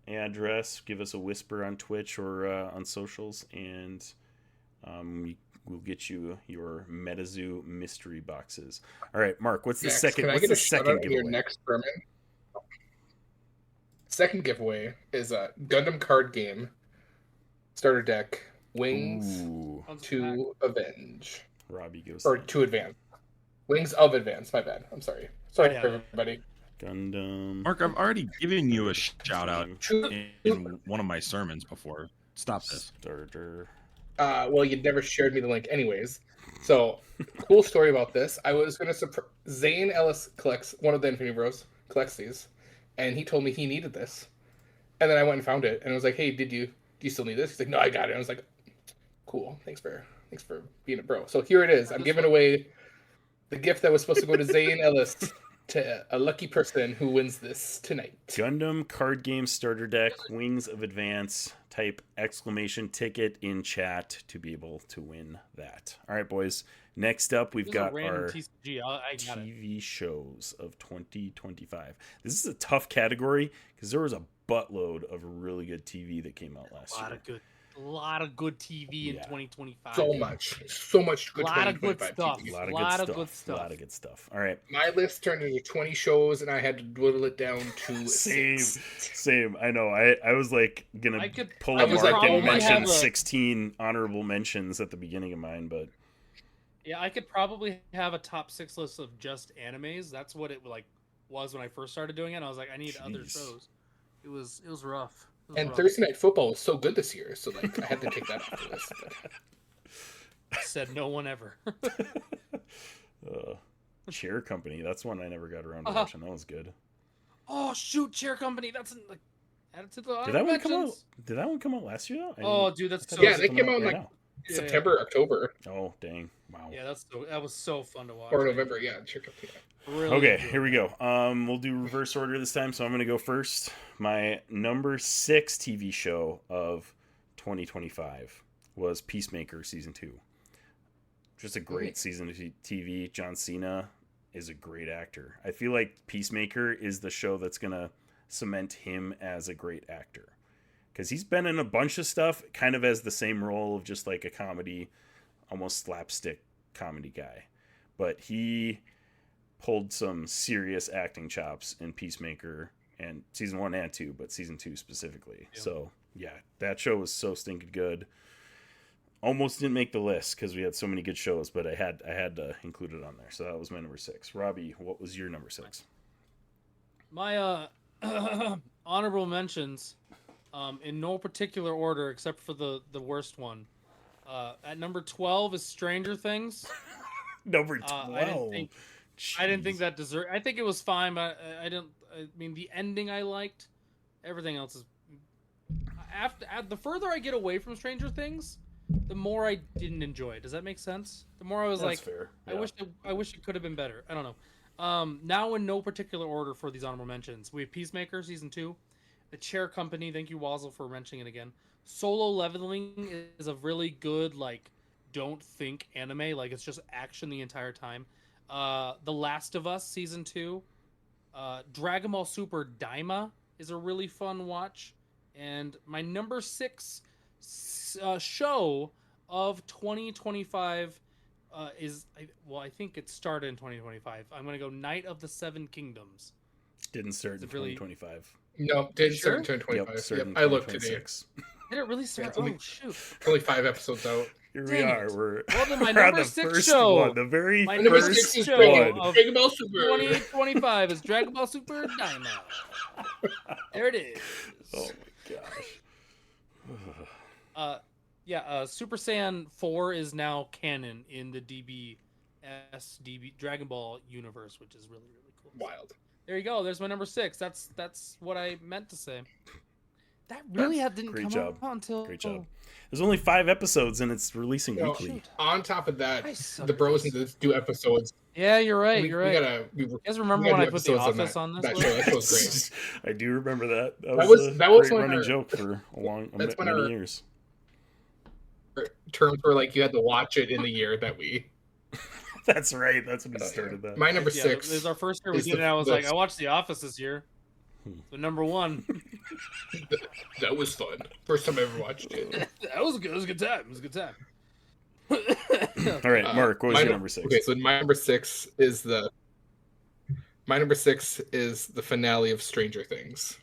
address. Give us a whisper on Twitch or on socials, and we'll get you your MetaZoo mystery boxes. All right, Mark. What's the Max, second? can I What's get the a shout second out on your giveaway? next Berman? Second giveaway is a Gundam card game, starter deck, Wings Ooh, Sounds to Avenge, Robbie goes. or to Advance. Wings of Advance. My bad. I'm sorry. Sorry Yeah. for everybody. Gundam. Mark, I've already given you a shout out Two- in one of my sermons before. Stop this. Starter. Well, you'd never shared me the link, anyways. So, cool story about this. I was gonna Zane Ellis collects one of the Infinity Bros. Collects these, and he told me he needed this, and then I went and found it, and I was like, "Hey, do you still need this?" He's like, "No, I got it." I was like, "Cool, thanks for being a bro." So here it is. I'm giving away the gift that was supposed to go to Zane Ellis to a lucky person who wins this tonight. Gundam card game starter deck, Wings of Advance. Type exclamation ticket in chat to be able to win that. All right, boys. Next up, we've This is a got random our TCG. I got it. TV shows of 2025. This is a tough category because there was a buttload of really good TV that came out last year. A lot of good TV in Yeah. 2025. So much good. Lot of good 2025 stuff. TV. A lot Lot of of good good stuff. A stuff. lot of good stuff. All right. My list turned into 20 shows, and I had to whittle it down to Same. 6. Same. I know. I was like gonna I could- pull I a was mark like, and oh my mention God. 16 honorable mentions at the beginning of mine, but Yeah, I could probably have a top 6 list of just animes. That's what it was when I first started doing it. And I was like, I need other shows. It was rough. And Thursday Night Football was so good this year, so like I had to take that off the list. But... Said no one ever. Chair Company. That's one I never got around to watching. That was good. Oh shoot, Chair Company. That's like added to the. Did that one come out? Did that one come out last year though? Oh, dude, that's so. Yeah, they came out like September, October. Oh dang! Wow. Yeah, that was so fun to watch. Or November, yeah. Chair Company. Really okay, good. Here we go. We'll do reverse order this time, so I'm going to go first. My number 6 TV show of 2025 was Peacemaker season 2. Just a great season of TV. John Cena is a great actor. I feel like Peacemaker is the show that's going to cement him as a great actor. Because he's been in a bunch of stuff, kind of as the same role of just like a comedy, almost slapstick comedy guy. But he pulled some serious acting chops in Peacemaker, and season 1 and 2, but season 2 specifically. Yeah. So yeah, that show was so stinking good. Almost didn't make the list because we had so many good shows, but I had to include it on there. So that was my number 6. Robbie, what was your number 6? My honorable mentions, in no particular order except for the worst one. At number 12 is Stranger Things. Number 12. I didn't think that deserved. I think it was fine, but I mean, the ending I liked. Everything else is. The further I get away from Stranger Things, the more I didn't enjoy it. Does that make sense? The more I was That's fair. Yeah. I wish it could have been better. I don't know. Now in no particular order for these honorable mentions, we have Peacemaker season 2, The Chair Company. Thank you, Wazzle, for mentioning it again. Solo Leveling is a really good don't think anime. Like it's just action the entire time. The Last of Us season 2, Dragon Ball Super Daima is a really fun watch, and my number 6 show of 2025 is I think it started in 2025. I'm gonna go Night of the Seven Kingdoms. Didn't start in 2025. No, didn't start in 2025. Yep, I looked today. Did it really start? Oh shoot! Only 5 episodes out. Here we are. We're my number 6 show. One, the very my number number 6 show one. of Dragon Ball Super 2025 is Dragon Ball Super Daima. There it is. Oh my gosh. Super Saiyan 4 is now canon in the DB Dragon Ball universe, which is really cool. Wild. There you go. There's my number 6. That's what I meant to say. That really didn't come out until. Great job. There's only 5 episodes and it's releasing weekly. On top of that, the bros need to do episodes. Yeah, you're right. You're right. You guys remember when I put The Office on this? That was great. I do remember that. That was a great running joke for many years. Terms were like you had to watch it in the year that we. That's right. That's when we started that. My number 6. This is our first year we did it. I was like, I watched The Office this year. The number 1. That was fun. First time I ever watched it. That was good. It was a good time. All right, Mark. What was your number 6? Okay, so my number 6 is the finale of Stranger Things.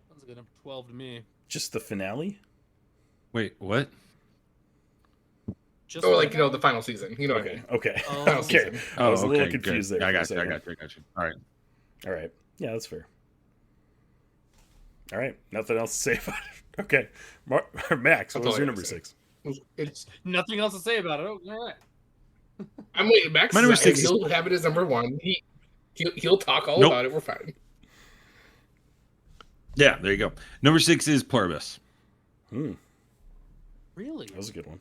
That's a good number 12 to me. Just the finale? Wait, what? Just the final season. You know what I mean? Okay. Final season. I was a little confused there. I got you. All right. Yeah, that's fair. All right. Nothing else to say about it. Okay. Max, what was your number 6? It's nothing else to say about it. Oh, all right. I'm waiting. Max. My number 6. He'll have it as number 1. He'll talk all about it. We're fine. Yeah, there you go. Number 6 is Pluribus. Really? That was a good one.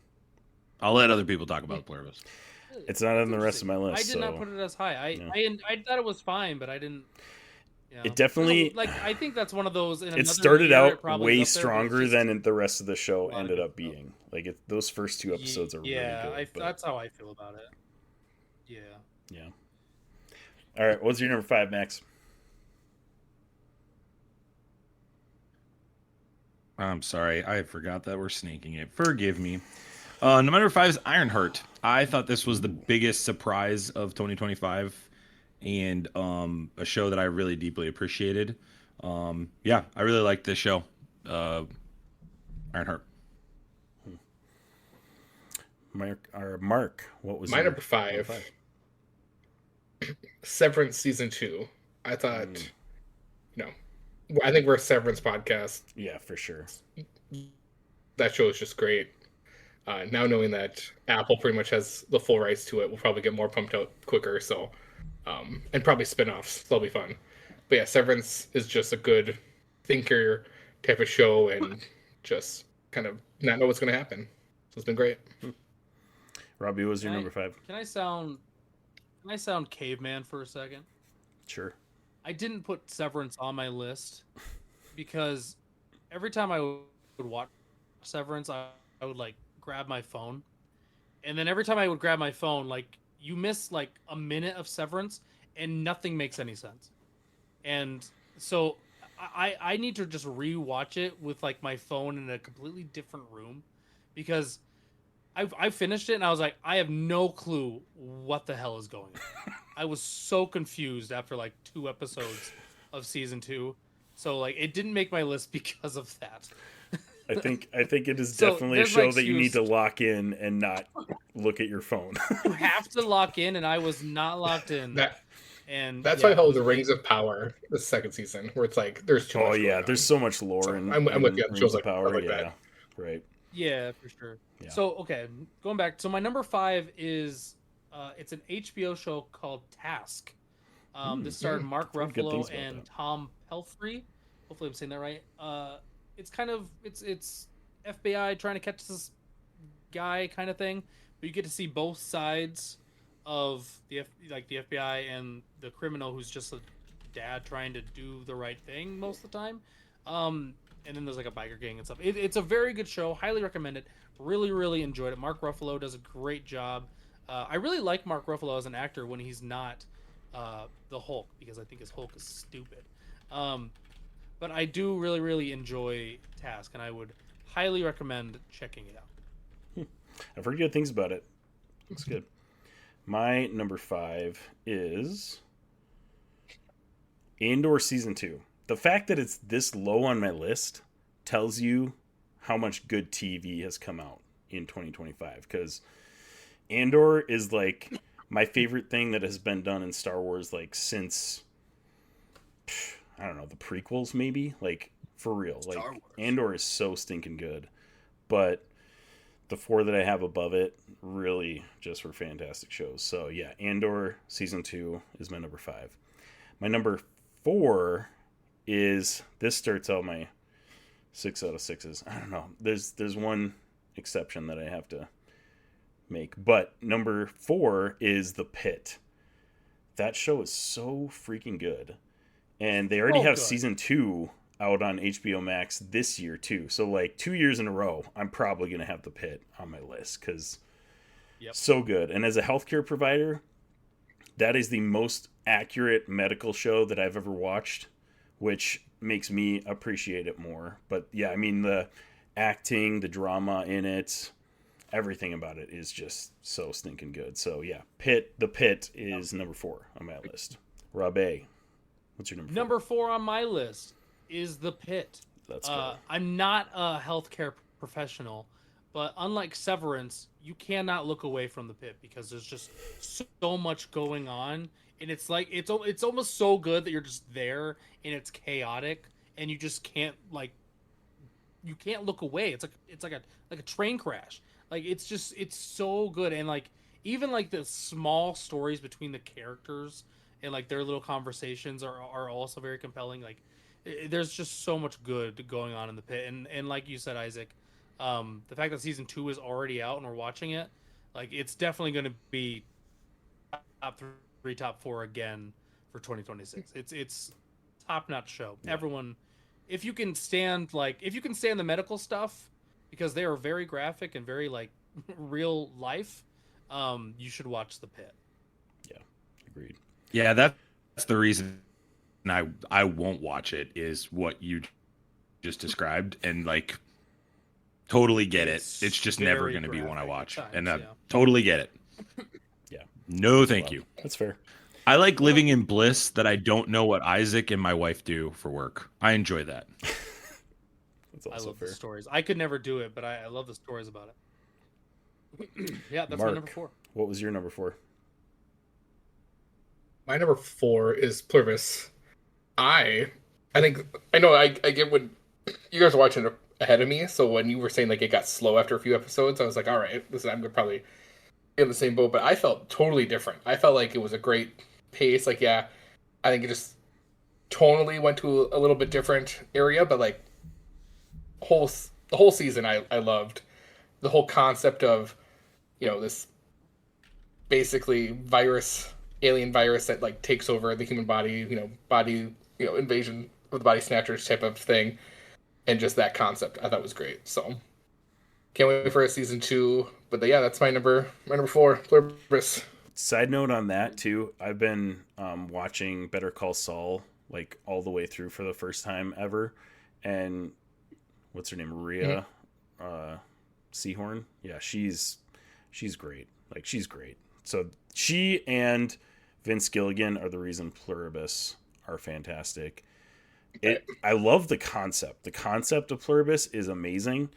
I'll let other people talk about Pluribus. It's not on the rest of my list. I did not put it as high. I thought it was fine, but I didn't. Yeah. It definitely I think that's one of those. It started out way stronger than the rest of the show ended up being. Those first 2 episodes are really good. That's how I feel about it. Yeah. All right, what's your number 5, Max? I'm sorry, I forgot that we're sneaking it. Forgive me. Number 5 is Ironheart. I thought this was the biggest surprise of 2025, and a show that I really deeply appreciated. I really liked this show, Ironheart. Mark, what was my number five? Severance season 2. I thought, I think we're a Severance podcast. Yeah, for sure. That show is just great. Now knowing that Apple pretty much has the full rights to it, we'll probably get more pumped out quicker. So, and probably spin-offs. They'll be fun. But yeah, Severance is just a good thinker type of show, and just kind of not know what's going to happen. So it's been great. Robbie, what was your number 5? Can I sound caveman for a second? Sure. I didn't put Severance on my list because every time I would watch Severance, I would like grab my phone, and then every time I would grab my phone, like you miss like a minute of Severance and nothing makes any sense. And so I need to just rewatch it with like my phone in a completely different room, because I finished it and I was like, I have no clue what the hell is going on. I was so confused after like 2 episodes of season 2. So like it didn't make my list because of that. I think it is definitely a show that you need to lock in and not look at your phone. You have to lock in, and I was not locked in. That's why I hold the Rings of Power, the second season, where it's like there's too much. Oh yeah, there's so much lore. So I'm with you. Shows like Power, like that. Right. Yeah, for sure. Yeah. So okay, going back. So my number 5 is it's an HBO show called Task. This starred Mark Ruffalo and Tom Pelphrey. Hopefully I'm saying that right. It's kind of it's FBI trying to catch this guy kind of thing, but you get to see both sides of the FBI and the criminal who's just a dad trying to do the right thing most of the time. And then there's like a biker gang and stuff. It's a very good show. Highly recommend it. Really, really enjoyed it. Mark Ruffalo does a great job. I really like Mark Ruffalo as an actor when he's not the Hulk, because I think his Hulk is stupid. But I do really, really enjoy Task, and I would highly recommend checking it out. I've heard good things about it. Looks good. My number 5 is Andor Season 2. The fact that it's this low on my list tells you how much good TV has come out in 2025, because Andor is like my favorite thing that has been done in Star Wars, like since I don't know, the prequels maybe, like for real. Like Andor is so stinking good, but the 4 that I have above it really just were fantastic shows. So yeah, Andor Season 2 is my number 5. My number 4 is, this starts out my 6 out of 6s. I don't know. There's one exception that I have to make, but number 4 is The Pit. That show is so freaking good, and they already have season 2 out on HBO Max this year too. So like 2 years in a row, I'm probably gonna have The Pit on my list because so good. And as a healthcare provider, that is the most accurate medical show that I've ever watched, which makes me appreciate it more. But yeah, I mean, the acting, the drama in it, everything about it is just so stinking good. So yeah, The Pit is number 4 on my list. Robbie, what's your number 4? Number 4 on my list is The Pit. Let's go. I'm not a healthcare professional, but unlike Severance, you cannot look away from The Pit because there's just so much going on, and it's like it's almost so good that you're just there and it's chaotic, and you just can't look away. It's like a train crash. Like it's so good, and like even like the small stories between the characters and like their little conversations are also very compelling. Like there's just so much good going on in The Pit, and like you said, Isaac, the fact that season 2 is already out and we're watching it, like it's definitely going to be top 3, top 4 again for 2026. It's top-notch show. Yeah. Everyone, if you can stand the medical stuff, because they are very graphic and very like real life, you should watch The Pit. Yeah, agreed. Yeah, that's the reason I won't watch it, is what you just described, and like totally get it. It's just never going to be one I watch, and I totally get it. Yeah. No, thank you. That's fair. I like living in bliss that I don't know what Isaac and my wife do for work. I enjoy that. That's also I love fair. the stories. I could never do it, but I love the stories about Yeah, that's Mark, my number 4. What was your number 4? My number 4 is Pluribus. I think I know I get when you guys are watching ahead of me, so when you were saying like it got slow after a few episodes, I was like, all right, listen, I'm gonna probably be in the same boat. But I felt totally different. I felt like it was a great pace. Like, yeah, I think it just tonally went to a little bit different area, but like the whole season I loved the whole concept of this basically alien virus that like takes over the human body, body invasion of the body snatchers type of thing, and just that concept I thought was great. So can't wait for a season 2. But yeah, that's my number 4, Pluribus. Side note on that too, I've been watching Better Call Saul like all the way through for the first time ever, and what's her name, Maria Seahorn? Yeah, she's great. Like, she's great. So she and Vince Gilligan are the reason Pluribus are fantastic. I love the concept. The concept of Pluribus is amazing,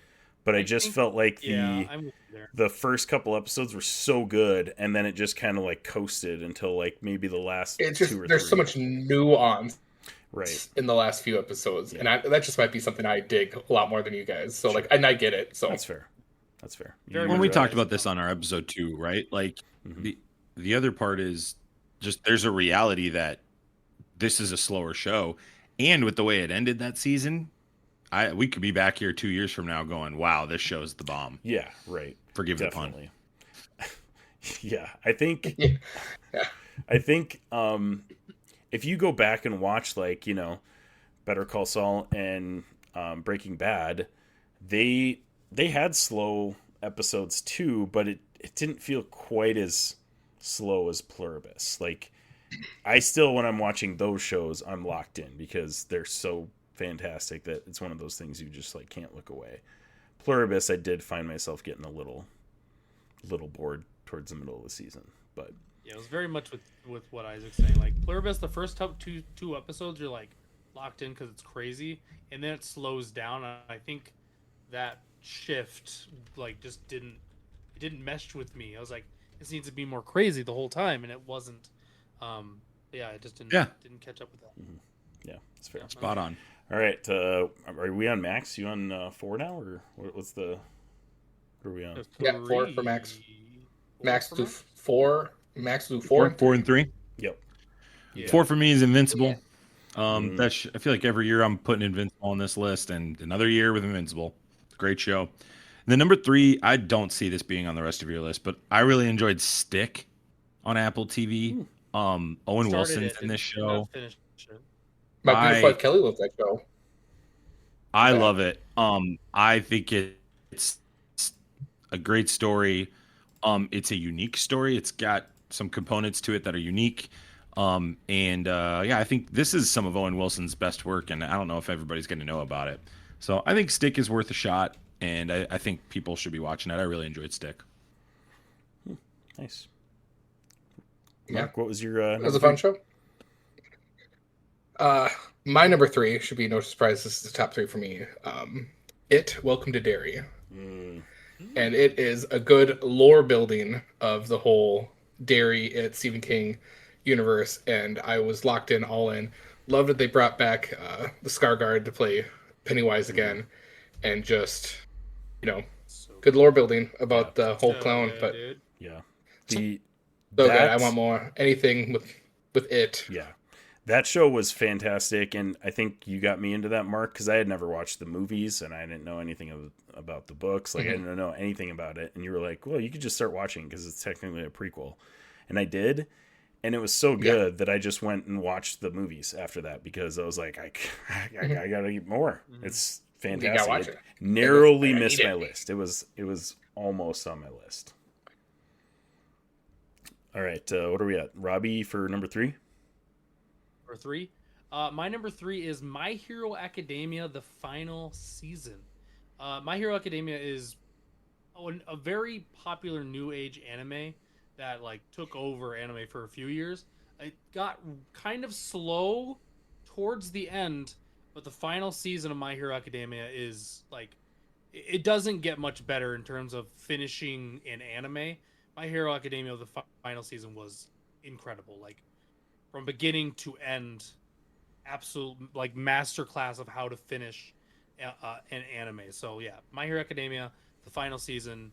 but I just felt like the first couple episodes were so good, and then it just kind of like coasted until like maybe the last it's just, 2 or 3. There's so much nuance right in the last few episodes, and that just might be something I dig a lot more than you guys. So like, and I get it. So that's fair. When we talked about this on our episode 2, right? Like the other part is just there's a reality that this is a slower show, and with the way it ended that season, we could be back here 2 years from now going, "Wow, this show's the bomb." Yeah, right. Forgive Definitely. the pun. Yeah, I think. Yeah. I think if you go back and watch like Better Call Saul and Breaking Bad, they had slow episodes too, but it didn't feel quite as slow as Pluribus. Like, I still, when I'm watching those shows, I'm locked in because they're so fantastic that it's one of those things you just like can't look away. Pluribus, I did find myself getting a little bored towards the middle of the season, but yeah, it was very much with what Isaac's saying. Like, Pluribus, the first two episodes, you're like locked in because it's crazy, and then it slows down. I think that shift like just didn't mesh with me. I was like, this needs to be more crazy the whole time, and it wasn't. It just didn't catch up with that. Mm-hmm. Yeah, it's fair. Spot on. All right, are we on Max? You on 4 now, or what's the? What are we on? Yeah, 4 for Max. Max do 4. Max do 4. 4 and 3. Yep. Yeah. 4 for me is Invincible. I feel like every year I'm putting Invincible on this list, and another year with Invincible. Great show. And then number 3, I don't see this being on the rest of your list, but I really enjoyed Stick on Apple TV. Owen Wilson's in this show. My beautiful wife Kelly loves that show. I love it. I think it's a great story. It's a unique story. It's got some components to it that are unique. I think this is some of Owen Wilson's best work, and I don't know if everybody's going to know about it. So I think Stick is worth a shot, and I think people should be watching it. I really enjoyed Stick. Nice. Mark, what was your it was a fun show. My number 3 should be no surprise. This is the top 3 for me. Welcome to Derry. And it is a good lore building of the whole Derry Stephen King universe, and I was locked in, all in. Loved that they brought back the Skarsgård to play Pennywise again, and just good lore building about the whole clown. But good. I want more. Anything with it. Yeah, that show was fantastic, and I think you got me into that, Mark, because I had never watched the movies and I didn't know anything about the books. Like, I didn't know anything about it, and you were like, "Well, you could just start watching because it's technically a prequel," and I did. And it was so good that I just went and watched the movies after that because I was like, I gotta eat more. It's fantastic. It narrowly missed my list. It was almost on my list. All right, what are we at? Robbie for number 3? Number 3? My number 3 is My Hero Academia, the final season. My Hero Academia is a very popular new age anime that like took over anime for a few years. It got kind of slow towards the end, but the final season of My Hero Academia is like it doesn't get much better in terms of finishing an anime. My Hero Academia, the final season was incredible. Like from beginning to end, absolute like masterclass of how to finish an anime. So yeah, My Hero Academia, the final season,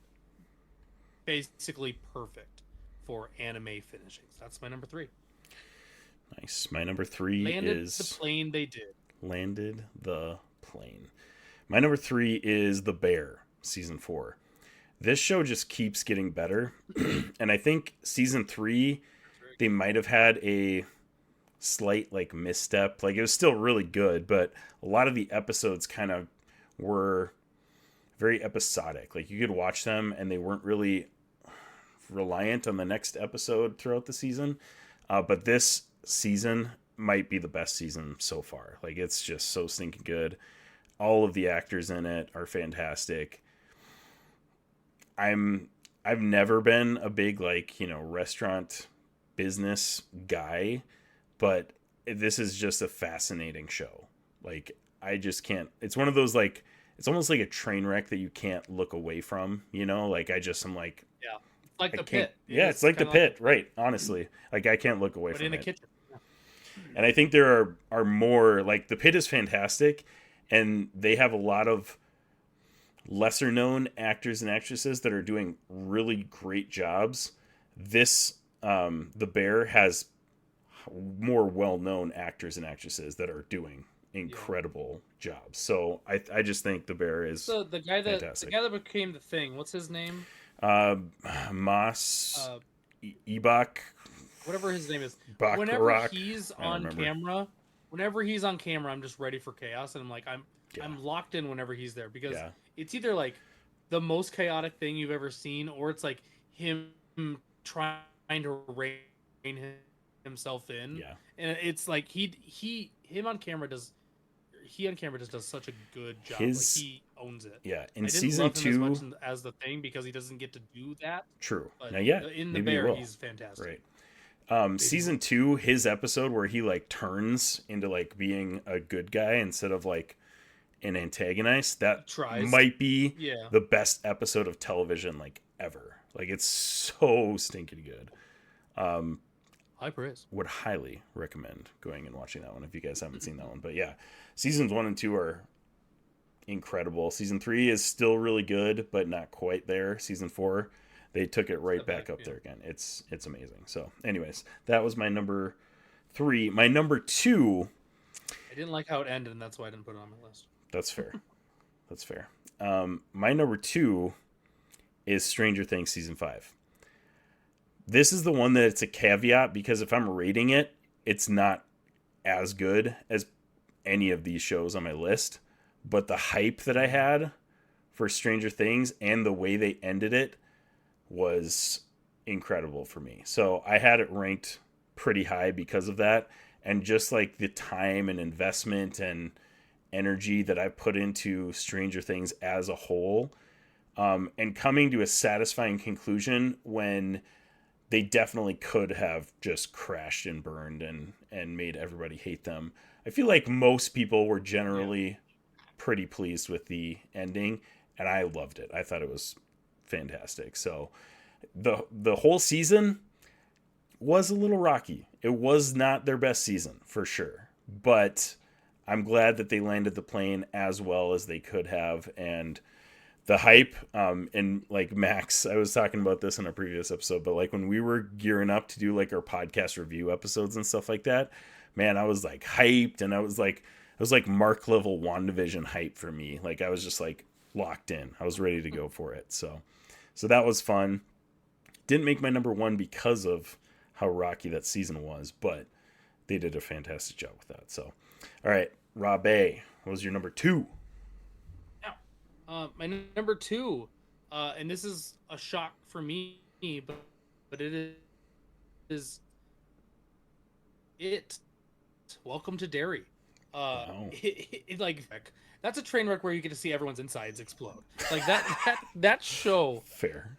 basically perfect for anime finishings. That's my number 3. Nice. My number 3 Landed is the plane. They did. Landed the plane. My number 3 is The Bear, season 4. This show just keeps getting better. And I think season 3, they might have had a slight like misstep. Like it was still really good, but a lot of the episodes kind of were very episodic. Like you could watch them and they weren't really reliant on the next episode throughout the season. But this season might be the best season so far. Like it's just so stinking good. All of the actors in it are fantastic. I've never been a big restaurant business guy, but this is just a fascinating show. Like I just can't. It's one of those it's almost like a train wreck that you can't look away from. Like I'm like yeah, it's like The Pit. Yeah, it's like The Pit, right? Honestly, like I can't look away from it. But in a kitchen. Yeah. And I think there are more like The Pit is fantastic, and they have a lot of lesser known actors and actresses that are doing really great jobs. This The Bear has more well-known actors and actresses that are doing incredible jobs. So I just think The Bear is the guy fantastic. The guy that became The Thing. What's his name? Mas Ibach, whatever his name is. Baccarat. Whenever he's on camera, I'm just ready for chaos, and I'm locked in whenever he's there because it's either like the most chaotic thing you've ever seen, or it's like him trying to rein himself in. Yeah, and it's like he on camera does such a good job. He owns it. Yeah, in season 2 as much as The Thing because he doesn't get to do that. True. But now, yeah, in The Bear, he's fantastic. Right. Season 2, his episode where he turns into being a good guy instead of an antagonist, that might be the best episode of television ever. It's so stinking good. High praise. Would highly recommend going and watching that one if you guys haven't seen that one. But yeah, seasons 1 and 2 are incredible. Season 3 is still really good, but not quite there. Season 4, they took it right back up there again. It's amazing. So anyways, that was my number 3. My number 2, I didn't like how it ended, and that's why I didn't put it on my list. That's fair. That's fair. My number 2 is Stranger Things season 5. This is the one that it's a caveat because if I'm rating it, it's not as good as any of these shows on my list. But the hype that I had for Stranger Things and the way they ended it was incredible for me. So I had it ranked pretty high because of that. And just the time and investment and energy that I put into Stranger Things as a whole, and coming to a satisfying conclusion when they definitely could have just crashed and burned and made everybody hate them. I feel like most people were generally pretty pleased with the ending, and I loved it. I thought it was fantastic. So the whole season was a little rocky. It was not their best season for sure, but I'm glad that they landed the plane as well as they could have. And the hype, and Max, I was talking about this in a previous episode, but when we were gearing up to do our podcast review episodes and stuff like that, man, I was hyped, and I was Mark level WandaVision hype for me. I was just locked in. I was ready to go for it. So that was fun. Didn't make my number 1 because of how rocky that season was, but they did a fantastic job with that. So, all right, Rob A, what was your number 2? My number 2, and this is a shock for me, but it is Welcome to Derry. That's a train wreck where you get to see everyone's insides explode. That show. Fair.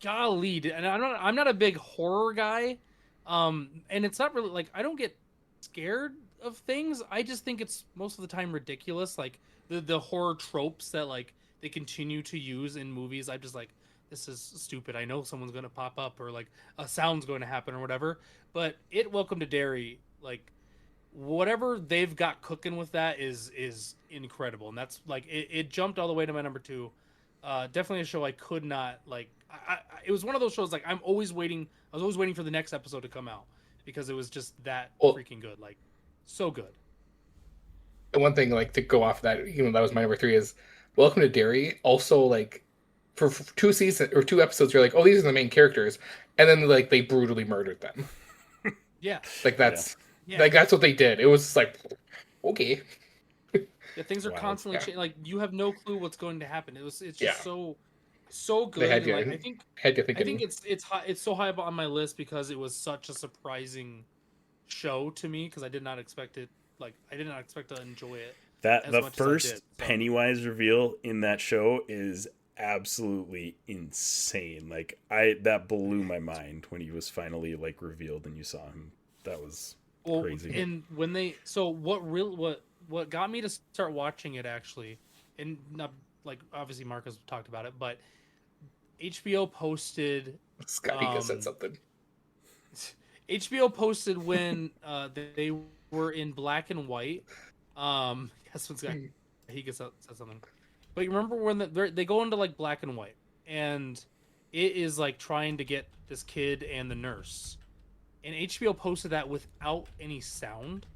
Golly, and I'm not a big horror guy, and it's not really I don't get scared of things. I just think it's most of the time ridiculous, the horror tropes that they continue to use in movies, I'm just like, this is stupid. I know someone's going to pop up or like a sound's going to happen or whatever. But Welcome to Derry, like whatever they've got cooking with that is incredible, and that's like it jumped all the way to my number 2. Definitely a show I could not like. It was one of those shows like I was always waiting for the next episode to come out because it was just that freaking good, like so good. And one thing like to go off that, even though that was my number 3, is Welcome to Derry. Also, like for 2 seasons or 2 episodes, you're like, oh, these are the main characters, and then like they brutally murdered them. Yeah, like that's. Yeah. Like that's what they did. It was like, okay. Yeah, things are constantly changing. Like you have no clue what's going to happen. It's just so good. Like, I think it's so high up on my list because it was such a surprising show to me because I did not expect it. Like I did not expect to enjoy it. That the first Pennywise reveal in that show is absolutely insane. Like that blew my mind when he was finally like revealed and you saw him. That was crazy. And when what got me to start watching it actually, and not like obviously Marcus talked about it, but HBO posted. Scotty said something. HBO posted when they were in black and white. That's when Scott he said something. But you remember when they go into like black and white, and it is like trying to get this kid and the nurse. And HBO posted that without any sound.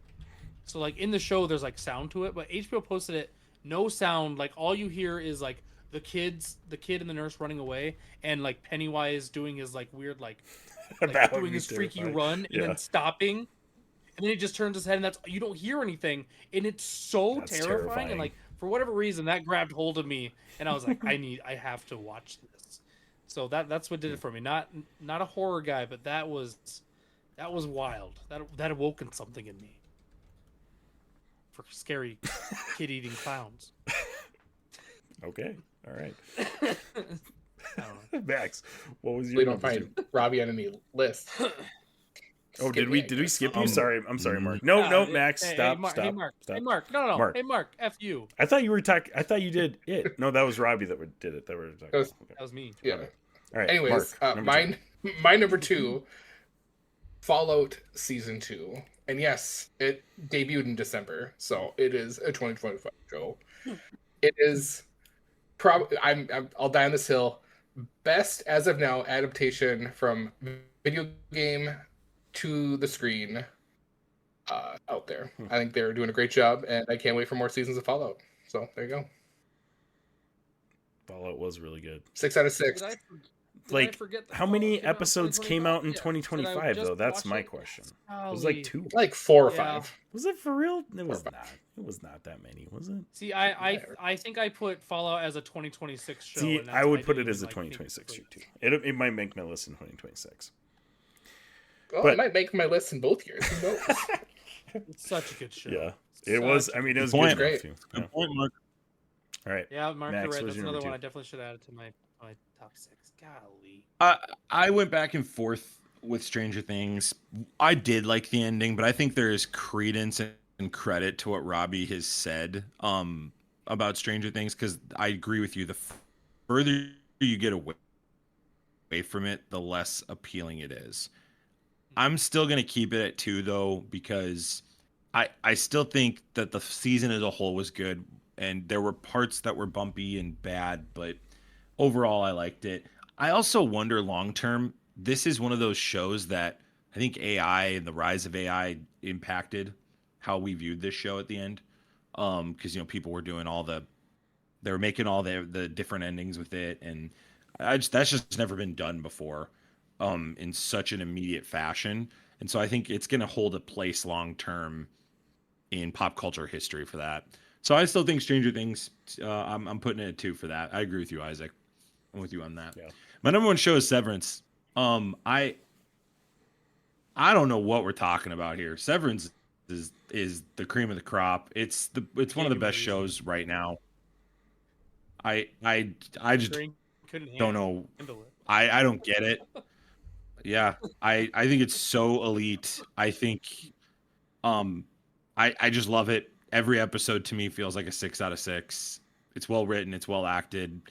So like in the show, there's like sound to it, but HBO posted it no sound. Like all you hear is like the kid and the nurse running away, and like Pennywise doing his like weird like doing his freaky run and then stopping, and then he just turns his head, and you don't hear anything, and it's so terrifying. And like for whatever reason, that grabbed hold of me, and I was like, I have to watch this. So that's what did it for me. Not a horror guy, but that was wild. That awoken something in me. For scary kid-eating clowns. Okay, all right. I don't know. Max, what was your? We don't find Robbie on any list. Oh, did we skip you? Sorry, I'm sorry, Mark. No, Max, stop. Hey, Mark. Hey, Mark. No. Mark. Hey, Mark. F you. I thought you were talking. I thought you did it. No, that was Robbie that did it. That was me. Yeah. All right. Anyways, Mark, my number 2, Fallout Season 2. And yes, it debuted in December, so it is a 2025 show. It is probably I'll die on this hill. Best as of now adaptation from video game to the screen out there. I think they're doing a great job, and I can't wait for more seasons of Fallout. So there you go. Fallout was really good. 6 out of 6. Like, how many episodes came out in 2025 though? That's my question. It was like 2, like 4 or 5. Was it for real? It was not. It was not that many, was it? See, I think I put Fallout as a 2026 show. See, I would put it as a 2026 show too. It might make my list in 2026. Well, but it might make my list in both years. Who knows? It's such a good show. Yeah, it was. I mean, it was good. Great. Good point, Mark. All right. Yeah, Mark, Max, you're right. That's another one I definitely should add to my top 6. Golly. I went back and forth with Stranger Things. I did like the ending, but I think there is credence and credit to what Robbie has said about Stranger Things, because I agree with you. The further you get away from it, the less appealing it is. I'm still going to keep it at 2, though, because I still think that the season as a whole was good, and there were parts that were bumpy and bad, but overall I liked it. I also wonder long term, this is one of those shows that I think AI and the rise of AI impacted how we viewed this show at the end. Because people were doing they were making all the different endings with it, and that's just never been done before in such an immediate fashion. And so I think it's going to hold a place long term in pop culture history for that. So I still think Stranger Things, I'm putting it at 2 for that. I agree with you, Isaac. I'm with you on that. Yeah. My number 1 show is Severance. I don't know what we're talking about here. Severance is the cream of the crop. It's one of the best shows right now. I just don't know. I don't get it. Yeah, I think it's so elite. I think I just love it. Every episode to me feels like a 6 out of 6. It's well written. It's well acted.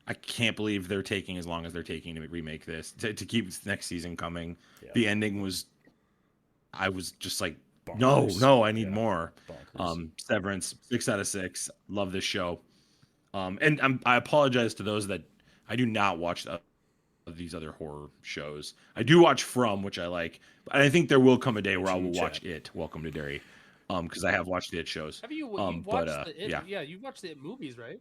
I can't believe they're taking as long as they're taking to remake this, to keep next season coming. Yeah. The ending was, I was just like, bonkers. No, I need more. Severance, 6 out of 6. Love this show. And I apologize to those that I do not watch these other horror shows. I do watch From, which I like, but I think there will come a day where I will watch It, Welcome to Derry, because I have watched the It shows. Have you watched the It? Yeah, you've watched the It movies, right?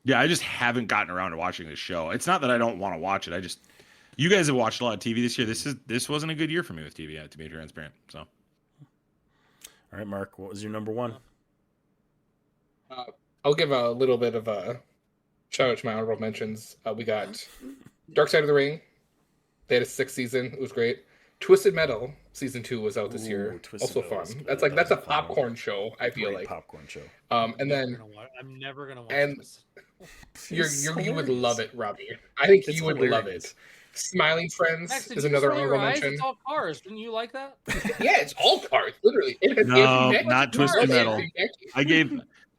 Yeah, I just haven't gotten around to watching this show. It's not that I don't want to watch it. You guys have watched a lot of TV this year. This wasn't a good year for me with TV, to be transparent. So, all right, Mark, what was your number one? I'll give a little bit of a shout out to my honorable mentions. We got Dark Side of the Ring. They had a 6th season. It was great. Twisted Metal season 2 was out this year. Also fun. That's a popcorn show. I feel like popcorn show. And then I'm never gonna watch this. You would love it, Robbie. I think you would love it. Smiling Friends Max, is another honorable mention. It's all cars. Didn't you like that? Yeah, it's all cars. Literally. No, not Twisted Metal.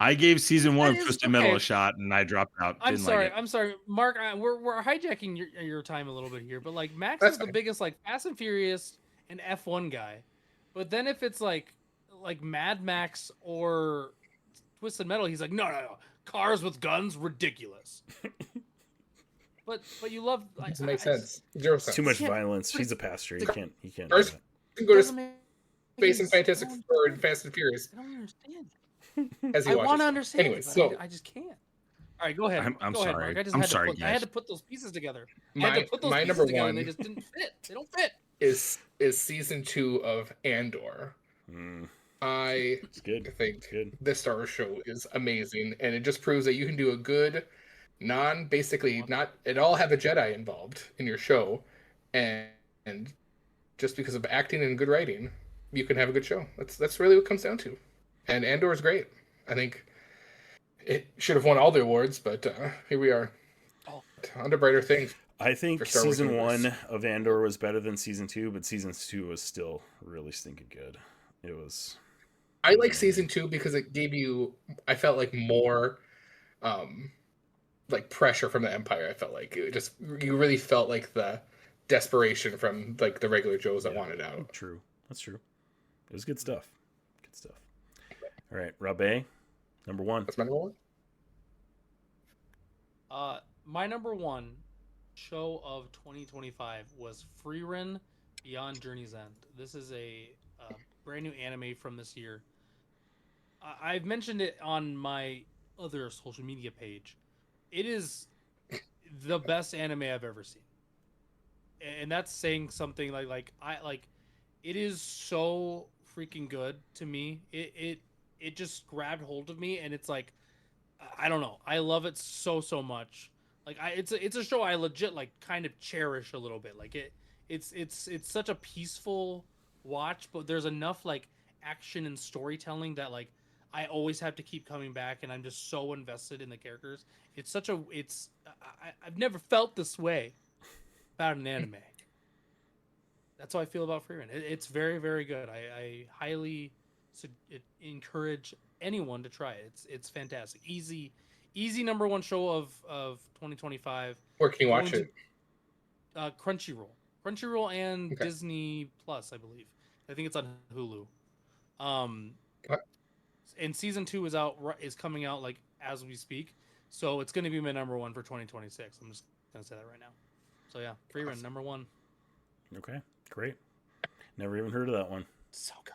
I gave season 1 of Twisted Metal a shot, and I dropped out. I'm sorry, Mark. We're hijacking your time a little bit here, but like Max is the biggest like Fast and Furious and F1 guy, but then if it's like Mad Max or Twisted Metal, he's like, no, cars with guns, ridiculous. but you love. Like, doesn't make sense. 0 sense. Too much violence. He's a pastor. He can't. First, you can go to Space and Fantastic Four and Fast and Furious. I don't understand. I want to understand. Anyway, so I just can't. All right, go ahead. I'm go sorry. Ahead, Mark. I had to put those pieces together. My number one, and they just didn't fit. They don't fit. Is season 2 of Andor. I think this Star Wars show is amazing, and it just proves that you can do a good, basically not at all have a Jedi involved in your show, and just because of acting and good writing, you can have a good show. That's really what it comes down to. And Andor is great. I think it should have won all the awards, but here we are. Under brighter things. I think season 1 of Andor was better than season 2, but season 2 was still really stinking good. It was. I like season 2 because it gave you, I felt like more, like pressure from the Empire. I felt like you really felt like the desperation from like the regular Joes that wanted out. True, that's true. It was good stuff. Good stuff. All right, Rabe, number 1. That's my number 1. My number 1 show of 2025 was Frieren Beyond Journey's End. This is a brand new anime from this year. I've mentioned it on my other social media page. It is the best anime I've ever seen, and that's saying something. Like it is so freaking good to me. It just grabbed hold of me, and it's like, I don't know. I love it so much. Like it's a show I legit like kind of cherish a little bit. Like it's such a peaceful watch, but there's enough like action and storytelling that like I always have to keep coming back, and I'm just so invested in the characters. I've never felt this way about an anime. That's how I feel about Frieren. It's very, very good. I highly encourage anyone to try it. It's fantastic. Easy number 1 show of 2025. Where can you watch it? Crunchyroll and Disney Plus, I believe. I think it's on Hulu. And season 2 is coming out like as we speak, so it's going to be my number 1 for 2026. I'm just going to say that right now. So yeah, Frieren, awesome. Number 1. Okay, great. Never even heard of that one. So good.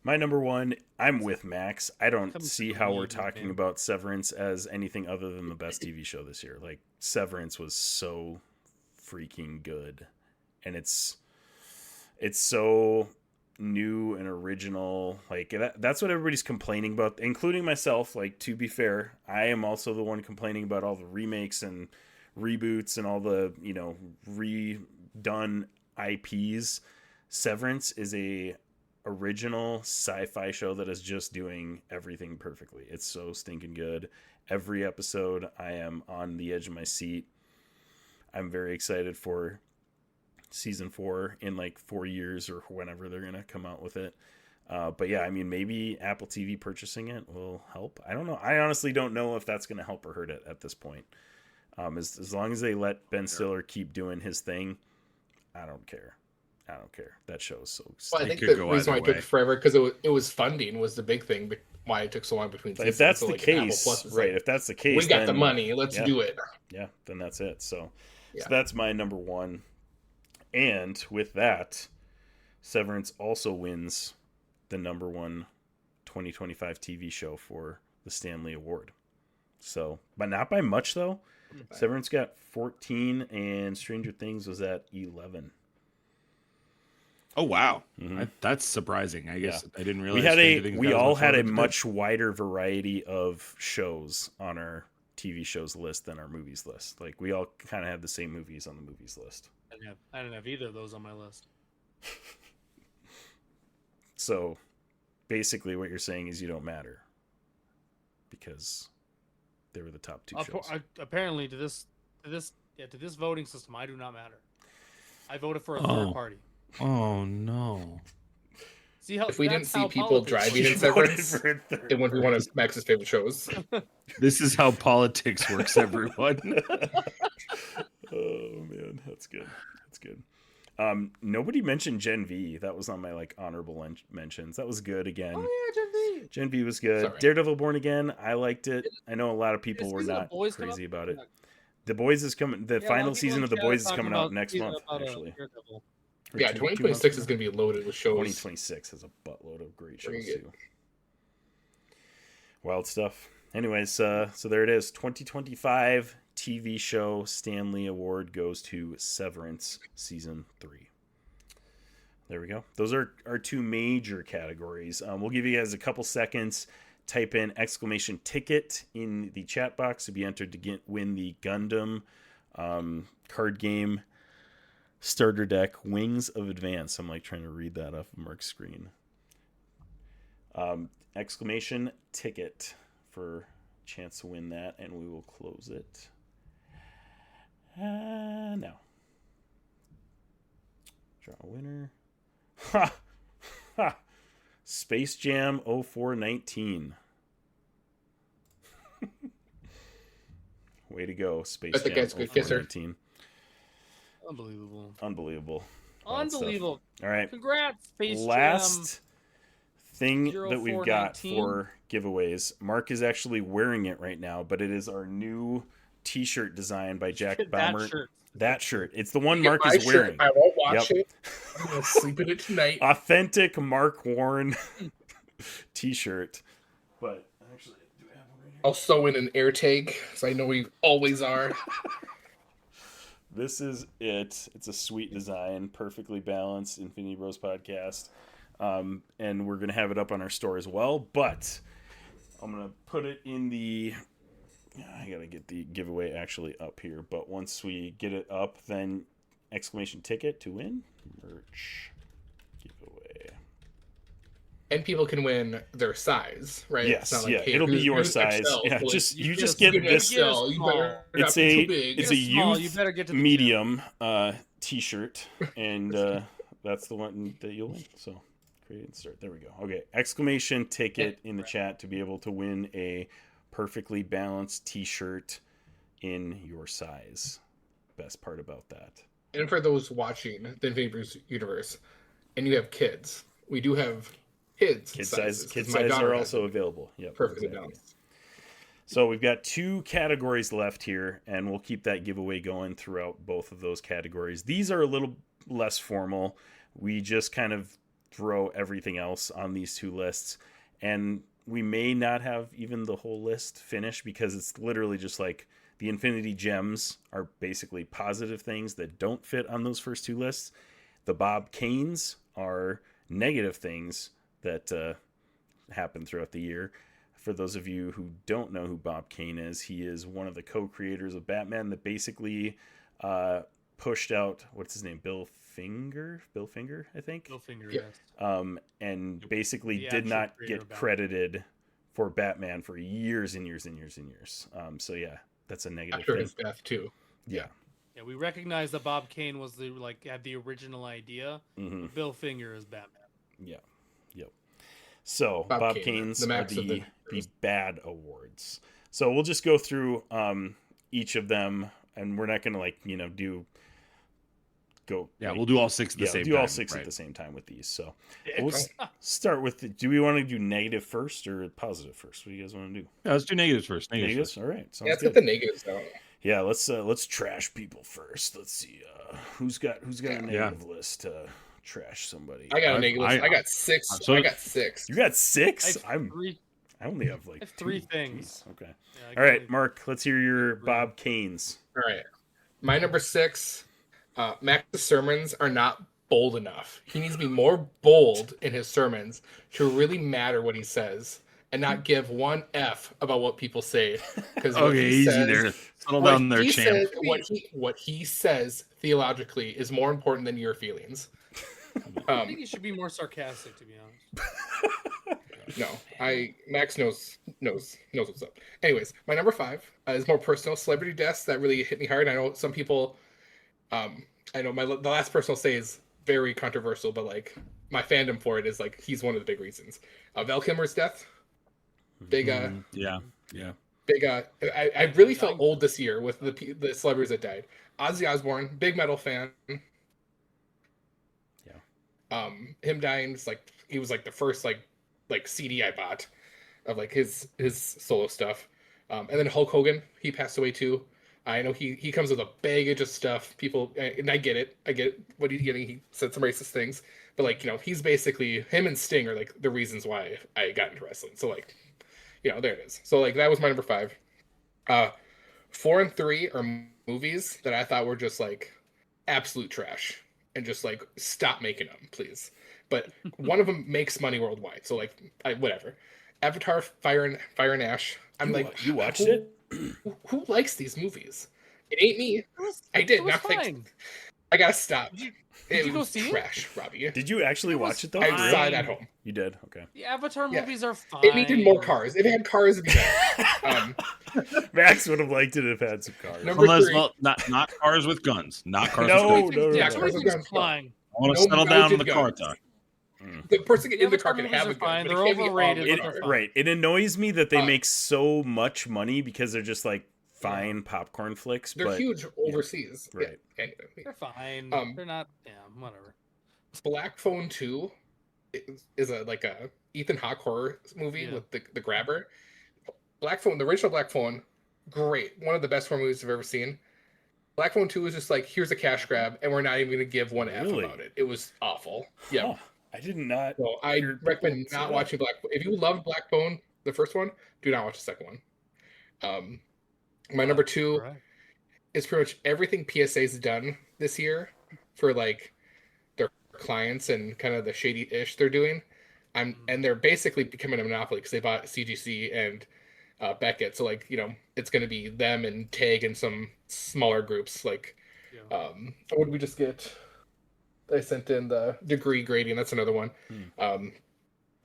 My number 1, I'm with Max. I don't see how we're talking about Severance as anything other than the best TV show this year. Like, Severance was so freaking good. And it's so new and original. Like, that's what everybody's complaining about, including myself. Like, to be fair, I am also the one complaining about all the remakes and reboots and all the, redone IPs. Severance is a original sci-fi show that is just doing everything perfectly. It's so stinking good. Every episode I am on the edge of my seat. I'm very excited for season 4 in like 4 years or whenever they're gonna come out with it. But yeah, I mean, maybe Apple TV purchasing it will help. I don't know. I honestly don't know if that's going to help or hurt it at this point. As long as they let Ben Stiller keep doing his thing, I don't care. That show is so. Well, I think the reason why it took forever because it was funding was the big thing. Why it took so long between seasons. If that's the case, right? If that's the case, we got the money. Let's do it. Yeah, then that's it. So that's my number one. And with that, Severance also wins the number one 2025 TV show for the Stanley Award. So, but not by much though. Severance got 14, and Stranger Things was at 11. Oh wow, that's surprising. I guess I didn't realize we all had a much wider variety of shows on our TV shows list than our movies list. Like we all kind of had the same movies on the movies list. I didn't have either of those on my list. So basically, what you're saying is you don't matter because they were the top two shows. Apparently, to this voting system, I do not matter. I voted for a third party. Oh no! See how if we didn't see people driving in Severance, it wouldn't be one of Max's favorite shows. This is how politics works, everyone. Oh man, that's good. That's good. Nobody mentioned Gen V. That was on my honorable mentions. That was good again. Oh yeah, Gen V. Gen V was good. Sorry. Daredevil Born Again. I liked it. I know a lot of people were not crazy about it. The Boys is coming. The final season of The Boys is coming out next month. Actually. Yeah, 2026 is going to be loaded with shows. 2026 has a buttload of great shows too. Wild stuff. Anyways, so there it is. 2025 TV show Stanley Award goes to Severance Season 3. There we go. Those are our two major categories. We'll give you guys a couple seconds. Type in !ticket in the chat box to be entered to win the Gundam card game starter deck Wings of Advance. I'm trying to read that off of Mark's screen. !ticket for chance to win that, and we will close it now. Draw a winner. Ha! Ha! Space Jam 0419. Way to go, Space Jam 0419. Unbelievable. All right. Congrats, Space Jam. Last thing that we've got for giveaways. Mark is actually wearing it right now, but it is our new t-shirt design by Jack Baumer. That shirt. It's the one Mark is wearing. I won't watch it. I'm going to sleep in it tonight. Authentic Mark Warren t-shirt. But actually, do I have one right here? I'll sew in an air tag, so I know we always are. This is it. It's a sweet design, perfectly balanced Infinity Bros podcast. And we're going to have it up on our store as well. But I'm going to put it in the... I got to get the giveaway actually up here. But once we get it up, then !ticket to win. Merch giveaway. And people can win their size, right? Yes, it's not hey, it'll be your size. XL, yeah, you just get this. It's a youth medium t-shirt, and that's the one that you'll win. So create and start. There we go. Okay, !ticket in the chat to be able to win a perfectly balanced t-shirt in your size. Best part about that. And for those watching the Infinity Bros universe, and you have kids, we do have kids sizes. Kid sizes are also available. Yeah, perfectly balanced. So we've got 2 categories left here, and we'll keep that giveaway going throughout both of those categories. These are a little less formal. We just kind of throw everything else on these 2 lists, and we may not have even the whole list finished because it's literally just the Infinity Gems are basically positive things that don't fit on those first 2 lists. The Bob Kanes are negative things that happen throughout the year. For those of you who don't know who Bob Kane is, he is one of the co-creators of Batman that basically pushed out, what's his name? Bill Finger, I think. Bill Finger, yes. And basically did not get credited for Batman for years and years and years and years. So yeah, that's a negative after thing. His death too. Yeah. Yeah, we recognize that Bob Kane was had the original idea. Mm-hmm. Bill Finger is Batman. Yeah. Yep. So Bob Kane's the are max of the bad awards. So we'll just go through each of them, and we're not going to do. We'll do all six at the same time. All six at the same time with these. So we'll start with. Do we want to do negative first or positive first? What do you guys want to do? Yeah, let's do negatives first. Negatives? All right. Sounds good. Get the negatives down. Yeah, let's trash people first. Let's see who's got a negative list to trash somebody. I got a negative list. I got six. So I got six. You got six? I only have like three things. Jeez. Okay. All right, Mark. Let's hear your Bob Kane's. All right. My number 6. Max's sermons are not bold enough. He needs to be more bold in his sermons to really matter what he says and not give one F about what people say. Because easy there. Settle down there, champ. What he says theologically is more important than your feelings. I think he should be more sarcastic, to be honest. No, Max knows what's up. Anyways, my number 5 is more personal. Celebrity deaths that really hit me hard. I know some people. I know the last person I'll say is very controversial, but like my fandom for it is like he's one of the big reasons. Val Kilmer's death, big. Yeah. Big. I really felt old this year with the celebrities that died. Ozzy Osbourne, big metal fan. Yeah. Him dying is like he was like the first like CD I bought of like his solo stuff. And then Hulk Hogan, he passed away too. I know he comes with a baggage of stuff. People, and I get it. I get what he's getting. He said some racist things, but like he's basically him and Sting are like the reasons why I got into wrestling. So like, there it is. So like that was my number 5. 4 and 3 are movies that I thought were just like absolute trash and just like stop making them, please. But one of them makes money worldwide. So like, whatever. Avatar, Fire and Ash. You watched it? Who likes these movies? It ain't me. I did. Not fine. I gotta stop. Did you go see trash, Robbie. Did you actually watch it though? I saw it at home. You did? Okay. The Avatar movies are fine. It needed more cars. If it had cars, it'd be better. Max would have liked it if it had some cars. Not cars with guns. Not cars with guns. No. Yeah, cars with guns. Flying. I want to settle down on the car talk. The person in the car can have a gun. They're overrated. Right. It annoys me that they make so much money because they're just like fine popcorn flicks. They're huge overseas. Right. Yeah, they're fine. They're not. Yeah, whatever. Black Phone 2 is a Ethan Hawke horror movie with the grabber. Black Phone, the original Black Phone, great. One of the best horror movies I've ever seen. Black Phone 2 is just like, here's a cash grab, and we're not even going to give one F about it. It was awful. Yeah. Huh. I did not. So I recommend not watching Black Phone. If you loved Black Phone, the first one, do not watch the second one. My number 2 is pretty much everything PSA's done this year for like their clients and kind of the shady-ish they're doing. And they're basically becoming a monopoly because they bought CGC and Beckett. So like, it's going to be them and Tag and some smaller groups. Like, what did we just get? I sent in the degree grading. That's another one.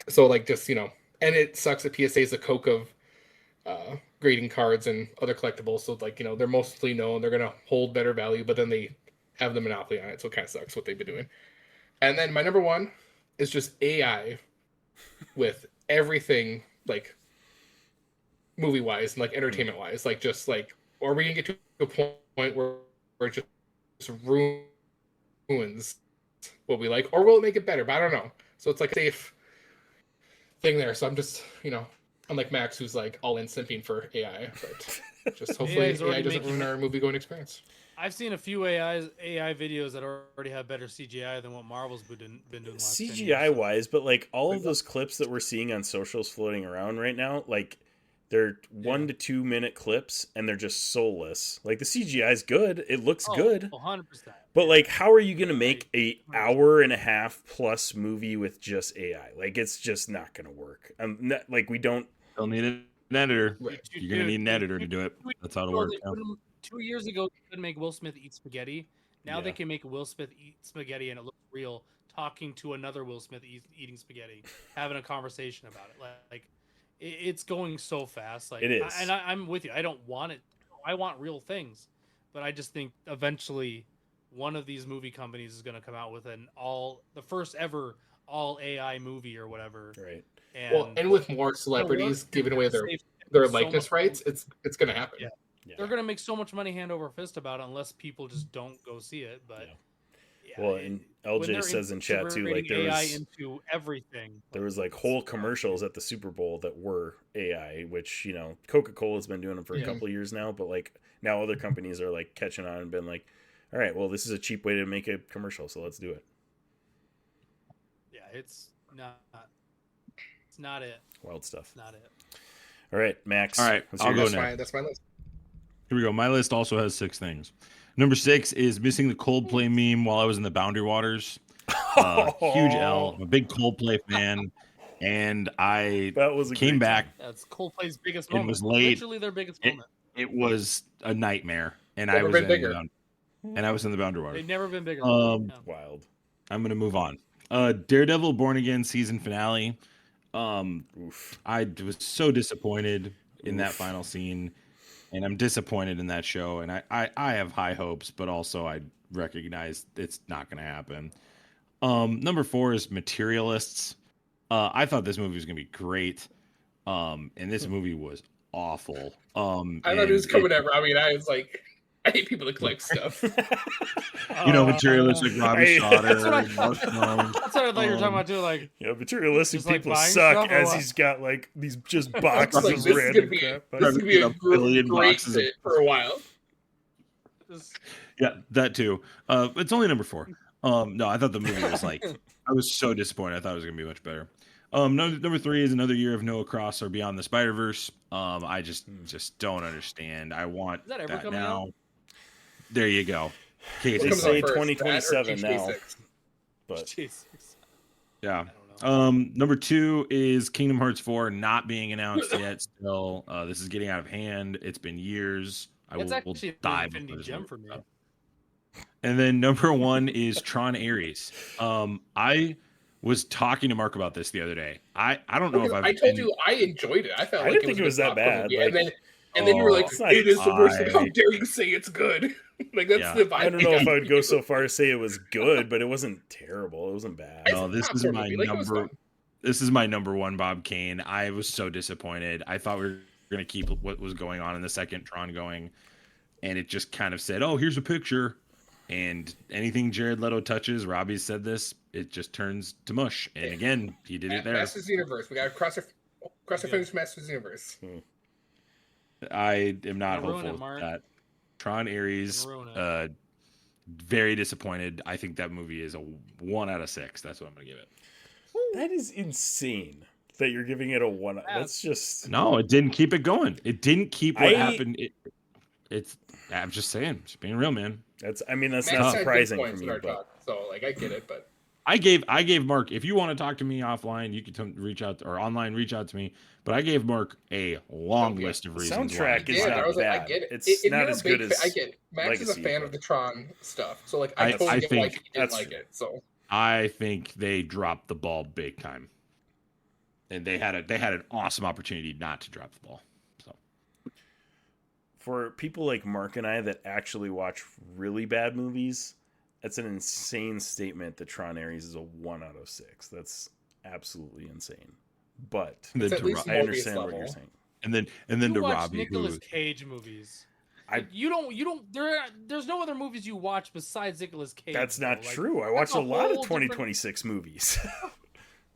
So like just, and it sucks that PSA is the Coke of grading cards and other collectibles. So like, they're mostly known. They're going to hold better value, but then they have the monopoly on it. So it kind of sucks what they've been doing. And then my number 1 is just AI with everything like movie wise and like entertainment wise. Like just like, or are we going to get to a point where it just ruins what we like, or will it make it better? But I don't know. So it's like a safe thing there. So I'm just, unlike Max, who's like all in simping for AI, but just hopefully AI doesn't ruin our movie going experience. I've seen a few AI videos that already have better CGI than what Marvel's been doing last CGI wise, but like all of those clips that we're seeing on socials floating around right now, like they're 1 to 2 minute clips and they're just soulless. Like the CGI is good. It looks good. 100%. But like, how are you going to make a hour and a half plus movie with just AI? Like, it's just not going to work. We don't. They'll need an editor. Right. You're going to need an editor to do it. That's how it'll work. 2 years ago, they couldn't make Will Smith eat spaghetti. Now they can make Will Smith eat spaghetti and it looks real. Talking to another Will Smith eating spaghetti, having a conversation about it. Like, it's going so fast. Like, it is. I'm with you. I don't want it. I want real things, but I just think eventually one of these movie companies is going to come out with the first ever all AI movie or whatever. Right. And with more celebrities giving away their likeness rights, it's going to happen. Yeah. They're going to make so much money hand over fist about it unless people just don't go see it. But well, and LJ says in chat too, like there AI was into everything. There was like whole commercials at the Super Bowl that were AI, which Coca-Cola's been doing them for a couple of years now, but like now other companies are like catching on and been like, all right, well, this is a cheap way to make a commercial, so let's do it. Yeah, it's not it. Wild stuff. Not it. All right, Max. All right, I'll go next. That's my list. Here we go. My list also has 6 things. Number 6 is missing the Coldplay meme while I was in the Boundary Waters. Huge L. I'm a big Coldplay fan, and I came back. That's Coldplay's biggest moment. It was late. Literally their biggest moment. It was a nightmare, and I was in the Boundary Waters. They've never been bigger. Wild. I'm gonna move on. Daredevil Born Again season finale. I was so disappointed in that final scene, and I'm disappointed in that show. And I have high hopes, but also I recognize it's not going to happen. Number 4 is Materialists. I thought this movie was going to be great, and this movie was awful. I thought it was coming at Robbie, and I was like, I hate people that collect stuff. Materialistic Robbie Schroeder. That's what I thought you were talking about too. Like, materialistic people suck as he's got like these just boxes like, of random crap. This is gonna be a great fit for a while. Yeah, that too. It's only number 4. No, I thought the movie was like, I was so disappointed. I thought it was gonna be much better. Number 3 is Another Year of Noah Cross or Beyond the Spider-Verse. I just don't understand. I want that now. Out? There you go. They say 2027 now. But yeah. Number 2 is Kingdom Hearts 4 not being announced yet. Still, this is getting out of hand. It's been years. I will dive into this for me. And then number 1 is Tron Ares. I was talking to Mark about this the other day. I don't know if I told you I enjoyed it. I didn't think it was that bad. And then you were like, "It is the worst." How dare you say it's good? Like that's the vibe. I don't know if I would go so far to say it was good, but it wasn't terrible. It wasn't bad. No, this is my number. This is my number 1, Bob Kane. I was so disappointed. I thought we were going to keep what was going on in the second Tron going, and it just kind of said, "Oh, here's a picture," and anything Jared Leto touches, Robbie said this, it just turns to mush. And again, he did it there. Masters Universe. We got cross our fingers, Masters Universe. I am not hopeful with that. Tron Ares, very disappointed. I think that movie is a 1 out of 6. That's what I'm going to give it. That is insane that you're giving it a 1. That's just... No, it didn't keep it going. It didn't keep what happened. I'm just saying, just being real, man. That's not surprising for me. So, like, I get it, but... I gave Mark, if you want to talk to me offline, you can reach out to me. But I gave Mark a long list of reasons. Soundtrack is not bad. I get it. It's not as good as I get it. Max is a fan of the Tron stuff, so like I totally get why he didn't like it. So I think they dropped the ball big time, and they had an awesome opportunity not to drop the ball. So for people like Mark and I that actually watch really bad movies, that's an insane statement that Tron Ares is a 1 out of 6. That's absolutely insing. But I understand what you're saying. And then to Robbie, Nicolas Cage movies. There's no other movies you watch besides Nicolas Cage. That's not true. I watched a lot of 2026 movies.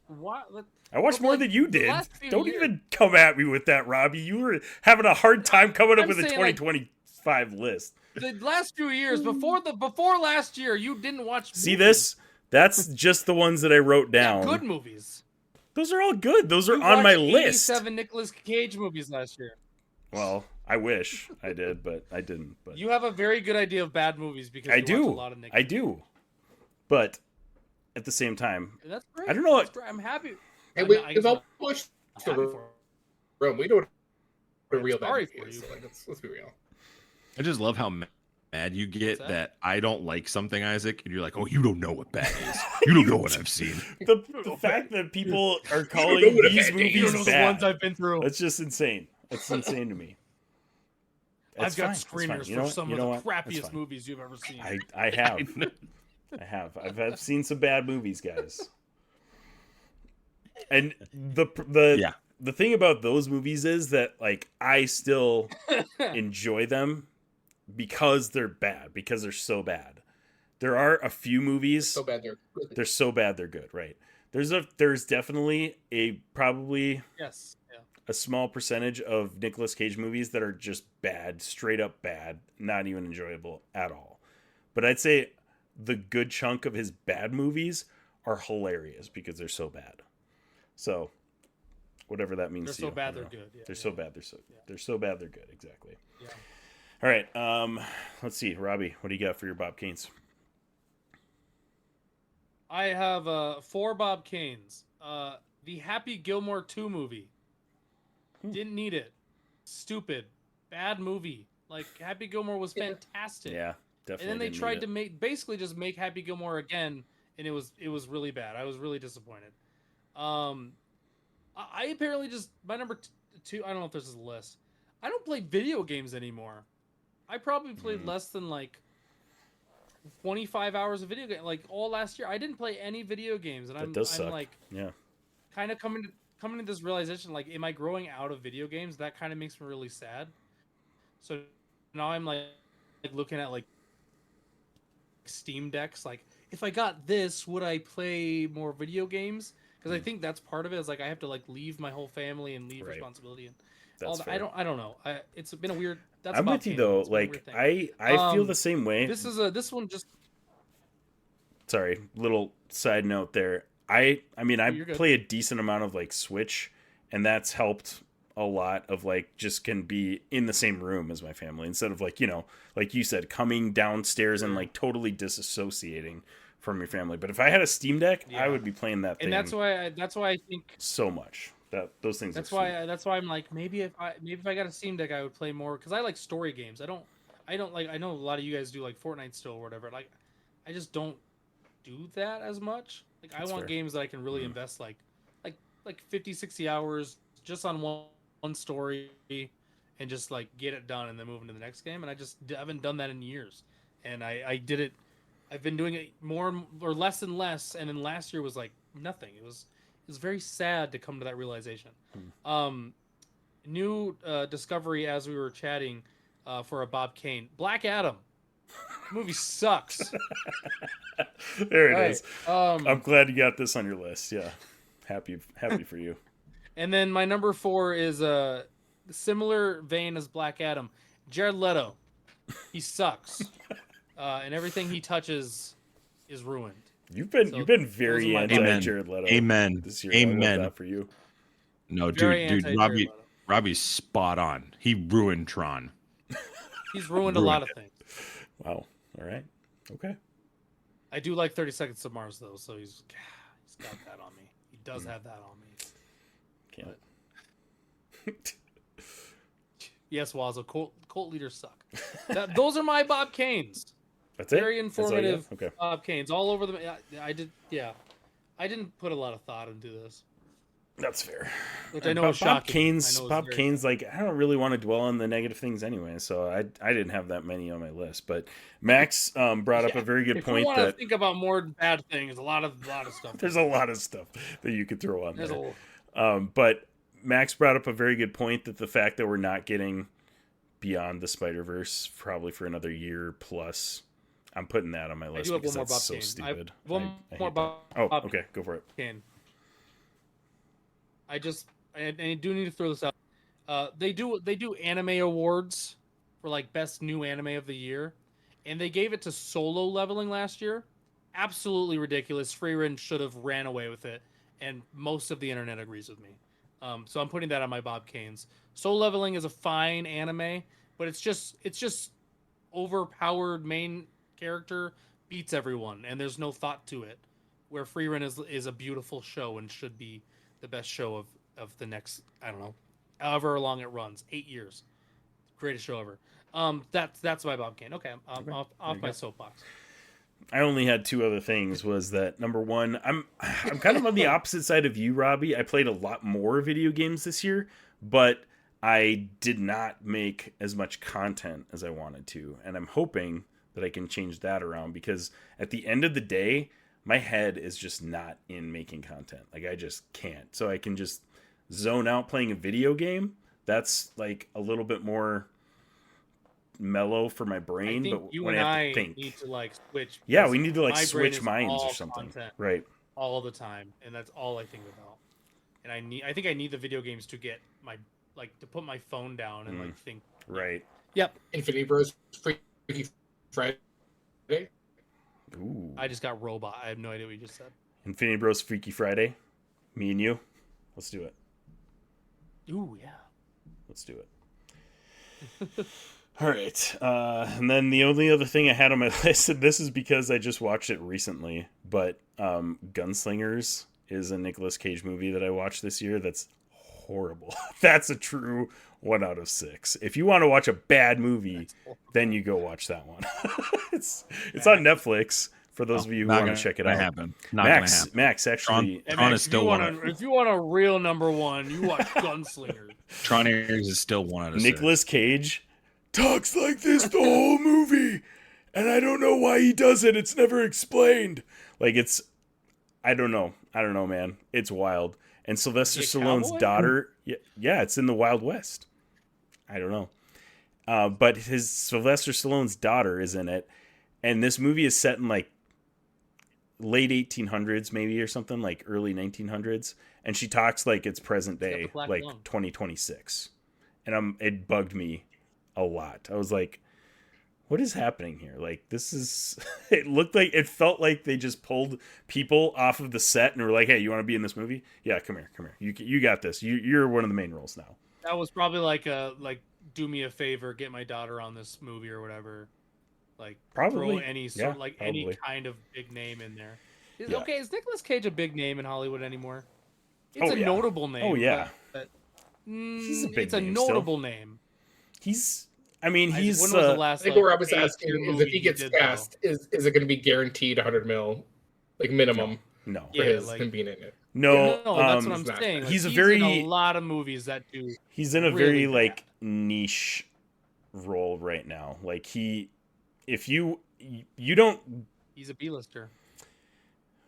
What? I watched more than you did. Don't even come at me with that, Robbie. You were having a hard time coming up with a 2025 list. The last few years, before last year, you didn't watch movies. See this? That's just the ones that I wrote down. Good movies. Those are all good. Those are on my list. 7 Nicolas Cage movies last year. Well, I wish I did, but I didn't. But you have a very good idea of bad movies because you watch a lot of Nicolas Cage. I do. But at the same time, that's great. I don't know. I'm happy. Hey, we've all pushed the room. We don't a real bad movie. So let's be real. I just love how mad you get that I don't like something, Isaac, and you're like, "Oh, you don't know what bad is. You don't know what I've seen." The fact that people are calling these movies bad, the ones I've been through. That's just insane. That's insane to me. I've got screeners for some of the crappiest movies you've ever seen. I have. I have. I've seen some bad movies, guys. And the thing about those movies is that like I still enjoy them because they're bad, because they're so bad. There are a few movies so bad they're good. They're so bad they're good, right? There's definitely probably Yes. Yeah. a small percentage of Nicolas Cage movies that are just bad, straight up bad, not even enjoyable at all. But I'd say the good chunk of his bad movies are hilarious because they're so bad. So whatever that means They're to so you. bad they're good. Yeah, they're so bad they're so bad they're good, exactly. Yeah. All right, let's see, Robbie, what do you got for your Bob Kanes? I have 4 Bob Kanes. The Happy Gilmore 2 movie. Didn't need it. Stupid. Bad movie. Like, Happy Gilmore was fantastic. Yeah, definitely. And then they tried to make Happy Gilmore again, and it was really bad. I was really disappointed. I apparently just, my number 2, I don't know if this is a list. I don't play video games anymore. I probably played less than like 25 hours of video game, like all last year. I didn't play any video games, and I'm like, yeah, kind of coming to this realization, like, am I growing out of video games? That kind of makes me really sad. So now I'm like looking at like Steam decks, like, if I got this, would I play more video games? Because I think that's part of it, is like I have to like leave my whole family and leave responsibility and all that. I don't know. It's been a weird. That's I'm with you though. Like I feel the same way. This one just. Sorry, little side note there. I mean, I play a decent amount of like Switch, and that's helped a lot of like just can be in the same room as my family instead of like, you know, like you said, coming downstairs and like totally disassociating from your family. But if I had a Steam Deck, I would be playing that thing. And that's why I think so much that those things. That's why I'm like, maybe if I got a Steam Deck, I would play more, because I like story games. I don't like, I know a lot of you guys do like Fortnite still or whatever. Like, I just don't do that as much. Like, I want games that I can really invest like 50, 60 hours just on one story and just like get it done and then move into the next game. And I just haven't done that in years. And I did it. I've been doing it more or less and less. And then last year was like nothing. It was very sad to come to that realization. New discovery as we were chatting for a Bob Kane. Black Adam. Movie sucks. There it is. I'm glad you got this on your list. Yeah. Happy for you. And then my number 4 is a similar vein as Black Adam. Jared Leto. He sucks. And everything he touches is ruined. You've been very anti Jared Leto. Amen. This year. Amen. I love that for you. No, dude, Robbie's spot on. He ruined Tron. He's ruined a lot of things. Wow. All right. Okay. I do like 30 Seconds to Mars though, so he's got that on me. He does have that on me. Can't. Yes, Wazo. Cult leaders suck. Those are my Bob Kanes. That's it. Very informative. Okay. Bob Kanes all over the. I did. Yeah, I didn't put a lot of thought into this. That's fair. Which I know is shocking. Bob Kane's like, I don't really want to dwell on the negative things anyway, so I didn't have that many on my list. But Max brought up a very good point. If you want to think about more bad things, a lot of stuff. There's a lot of stuff that you could throw on there. But Max brought up a very good point that the fact that we're not getting Beyond the Spider-Verse probably for another year plus. I'm putting that on my list because that's so stupid. Okay, go for it. Kane. I do need to throw this out. They do anime awards for like best new anime of the year, and they gave it to Solo Leveling last year. Absolutely ridiculous. Frieren should have ran away with it, and most of the internet agrees with me. So I'm putting that on my Bob Kanes. Solo Leveling is a fine anime, but it's just overpowered main character beats everyone, and there's no thought to it. Where Frieren is a beautiful show and should be the best show of the next, I don't know, however long it runs, 8 years, greatest show ever. That's my Bob Kane. Okay, I'm off my soapbox. I only had 2 other things. Was that number 1? I'm kind of on the opposite side of you, Robbie. I played a lot more video games this year, but I did not make as much content as I wanted to, and I'm hoping that I can change that around, because at the end of the day, my head is just not in making content. Like I just can't. So I can just zone out playing a video game. That's like a little bit more mellow for my brain. I think but you when and I have to think, need to like switch. yeah, we need to like my brain switch is minds all or something, content right? all the time, and that's all I think about. And I think I need the video games to get my to put my phone down and like think. Right. Yep. Infinity Bros. Freaky Friday. Ooh. I just got robot. I have no idea what you just said. Infinity Bros. Freaky Friday. Me and you. Let's do it. Ooh, yeah. Let's do it. All right. And then the only other thing I had on my list, and this is because I just watched it recently, but Gunslingers is a Nicolas Cage movie that I watched this year that's horrible. That's a true 1 out of 6. If you want to watch a bad movie, then you go watch that one. It's on Netflix for those of you who want to check it out. Happen. Not gonna happen. Max actually. Tron is still if you want a real number one, you watch Gunslinger. Tron Ares is still 1 out of 6. Nicolas Cage talks like this the whole movie, and I don't know why he does it. It's never explained. Like it's, I don't know, man. It's wild. And Sylvester Stallone's daughter, yeah, it's in the Wild West. I don't know, but Sylvester Stallone's daughter is in it, and this movie is set in like late 1800s maybe or something, like early 1900s, and she talks like it's present day, like 2026, and it bugged me a lot. I was like, what is happening here? Like, this is it felt like they just pulled people off of the set and were like, hey, you want to be in this movie? Yeah, come here. You got this. You're one of the main roles now. That was probably like do me a favor, get my daughter on this movie or whatever. Like probably throw any any kind of big name in there. Okay, is Nicolas Cage a big name in Hollywood anymore? It's a notable name. Oh yeah, but he's a big it's a name notable still. name. He's. When was the last? I think where I was asking is if he gets cast, is it going to be guaranteed 100 mil, like minimum? No. For him being in it. No, that's what I'm saying. Like, he's in a lot of movies that do. He's in a very like niche role right now. Like if you don't. He's a B-lister.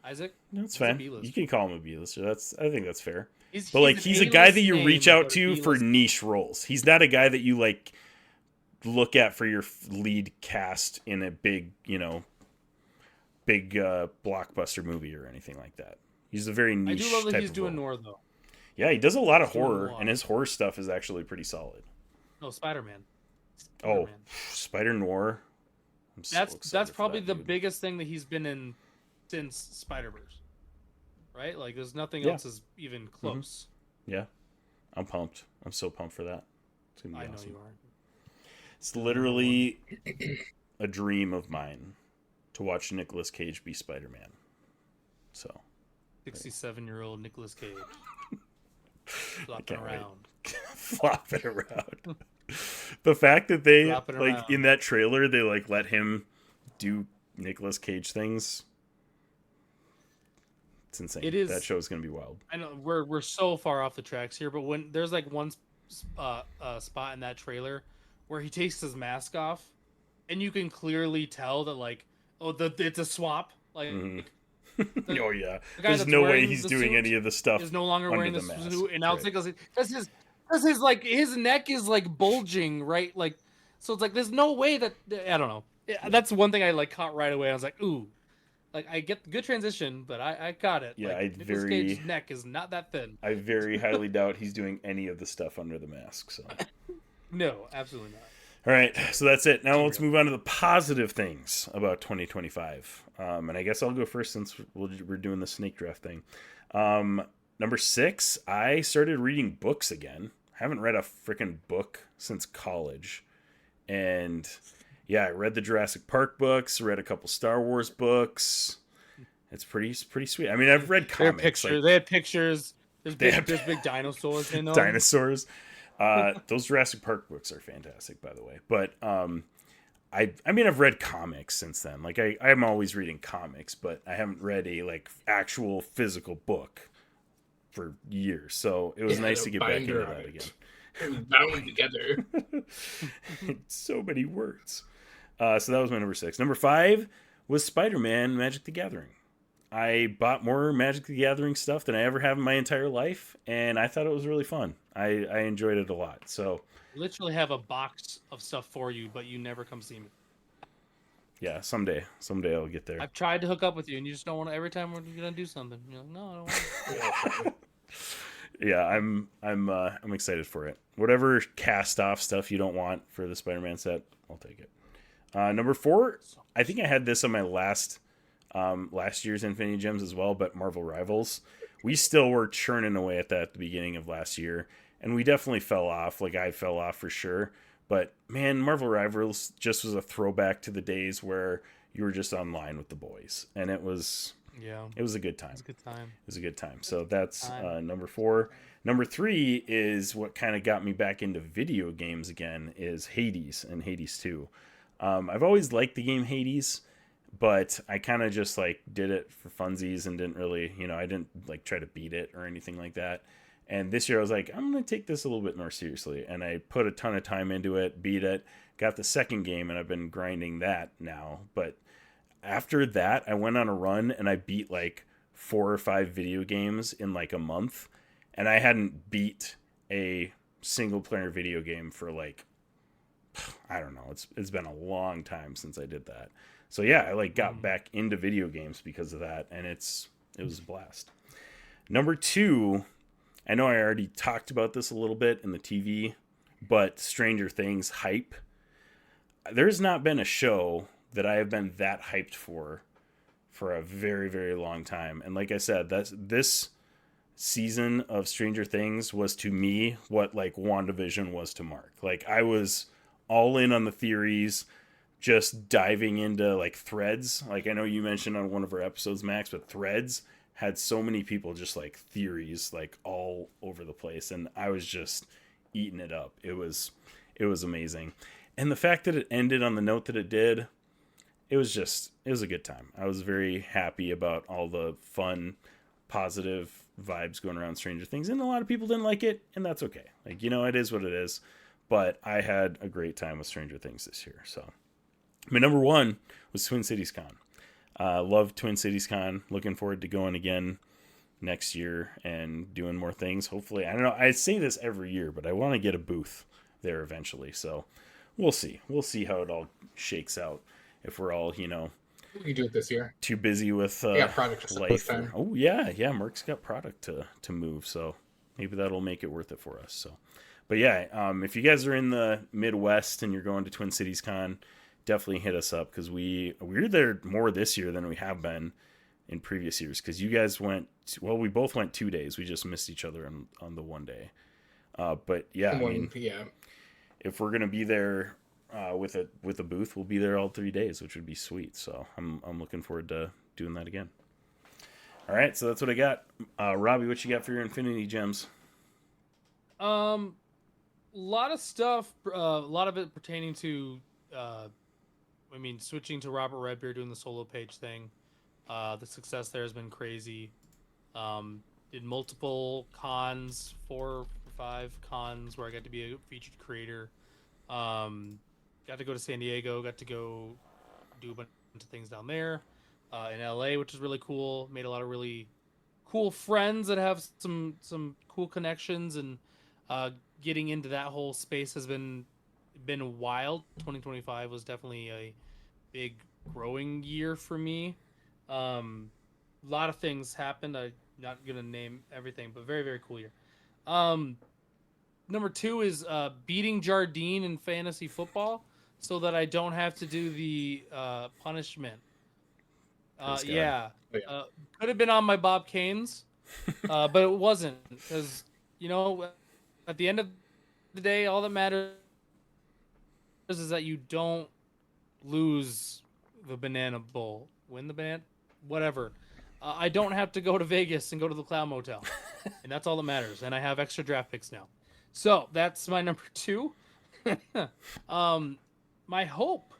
Isaac. No, it's fine. You can call him a B-lister. I think that's fair. He's a guy that you reach out to for niche roles. He's not a guy that you like look at for your lead cast in a big blockbuster movie or anything like that. He's a very niche. I do love that he's role. doing Noir though. Yeah, he does a lot of horror, and his horror stuff is actually pretty solid. No, Spider-Man. Oh, Spider Noir. That's probably the biggest thing that he's been in since Spider-Verse. Right? Like, there's nothing else is even close. Mm-hmm. Yeah, I'm pumped. I'm so pumped for that. It's gonna be awesome. I know you are. It's literally a dream of mine to watch Nicolas Cage be Spider-Man. So, 67-year-old Nicolas Cage flopping around. Flopping around. The fact that they in that trailer they let him do Nicolas Cage things. It's insane. It is. That show is going to be wild. I know we're so far off the tracks here, but when there's one spot in that trailer where he takes his mask off, and you can clearly tell that it's a swap. Oh yeah, there's no way he's doing any of the stuff. Is no longer wearing the suit, and now right. because his neck is bulging, right? So it's there's no way that I don't know. That's one thing I caught right away. I was like, ooh. I get the good transition, but I got it. Yeah, Nicolas Cage's neck is not that thin. I very highly doubt he's doing any of the stuff under the mask. So, no, absolutely not. All right, so that's it. Now let's move on to the positive things about 2025. And I guess I'll go first since we're doing the snake draft thing. Number 6, I started reading books again. I haven't read a freaking book since college, and. Yeah, I read the Jurassic Park books, read a couple Star Wars books. It's pretty sweet. I mean, I've read comics. They had pictures. There's big dinosaurs in them. Dinosaurs. Those Jurassic Park books are fantastic, by the way. But I mean, I've read comics since then. I'm always reading comics, but I haven't read a actual physical book for years. So it was nice to get back into that again. Bound together. So many words. So that was my number 6. Number 5 was Spider-Man Magic the Gathering. I bought more Magic the Gathering stuff than I ever have in my entire life, and I thought it was really fun. I enjoyed it a lot. So literally have a box of stuff for you, but you never come see me. Yeah, someday I'll get there. I've tried to hook up with you, and you just don't want to. Every time we're gonna do something, you're like, no, I don't want. Yeah, I'm excited for it. Whatever cast off stuff you don't want for the Spider-Man set, I'll take it. Number 4, I think I had this on my last year's Infinity Gems as well, but Marvel Rivals. We still were churning away at that at the beginning of last year, and we definitely fell off. Like, I fell off for sure. But man, Marvel Rivals just was a throwback to the days where you were just online with the boys, and it was a good time. It was a good time. So that's number 4. Number 3 is what kind of got me back into video games again, is Hades and Hades 2. I've always liked the game Hades, but I kind of just like did it for funsies and didn't really, I didn't like try to beat it or anything like that. And this year I was like, I'm going to take this a little bit more seriously. And I put a ton of time into it, beat it, got the second game, and I've been grinding that now. But after that, I went on a run and I beat like 4 or 5 video games in like a month. And I hadn't beat a single player video game for like, I don't know. It's been a long time since I did that. So yeah, I like got back into video games because of that. And it was a blast. Number 2, I know I already talked about this a little bit in the TV, but Stranger Things hype. There's not been a show that I have been that hyped for a very, very long time. And like I said, this season of Stranger Things was to me what like WandaVision was to Mark. Like, I was all in on the theories, just diving into like threads. Like, I know you mentioned on one of our episodes, Max, but threads had so many people just like theories like all over the place, and I was just eating it up. It was amazing. And the fact that it ended on the note that it did, it was a good time. I was very happy about all the fun, positive vibes going around Stranger Things, and a lot of people didn't like it, and that's okay. Like, it is what it is, but I had a great time with Stranger Things this year. So my number 1 was Twin Cities Con. Love Twin Cities Con. Looking forward to going again next year and doing more things. Hopefully, I don't know. I say this every year, but I want to get a booth there eventually. So we'll see. We'll see how it all shakes out. If we're all, we can do it this year. Too busy with product life. Oh yeah. Mark's got product to move, so maybe that'll make it worth it for us. So, but yeah, if you guys are in the Midwest and you're going to Twin Cities Con, definitely hit us up, because we're there more this year than we have been in previous years, because you guys we both went 2 days. We just missed each other on the one day. But yeah, if we're gonna be there with a booth, we'll be there all 3 days, which would be sweet. So I'm looking forward to doing that again. All right, so that's what I got. Robbie, what you got for your Infinity Gems? A lot of stuff. A lot of it pertaining to. Switching to Robert Redbeard, doing the solo page thing. The success there has been crazy. Did multiple cons, 4 or 5 cons where I got to be a featured creator. Got to go to San Diego, got to go do a bunch of things down there. In LA, which is really cool. Made a lot of really cool friends that have some cool connections, and getting into that whole space has been wild. 2025 was definitely a big growing year for me. A lot of things happened. I'm not gonna name everything, but very, very cool year. Number 2 is beating Jardine in fantasy football, so that I don't have to do the punishment. Could have been on my Bob Canes, but it wasn't, because at the end of the day, all that matters is that you don't lose the banana bowl. Win the banana, whatever. I don't have to go to Vegas and go to the Cloud Motel, and that's all that matters. And I have extra draft picks now, so that's my number 2. My hope.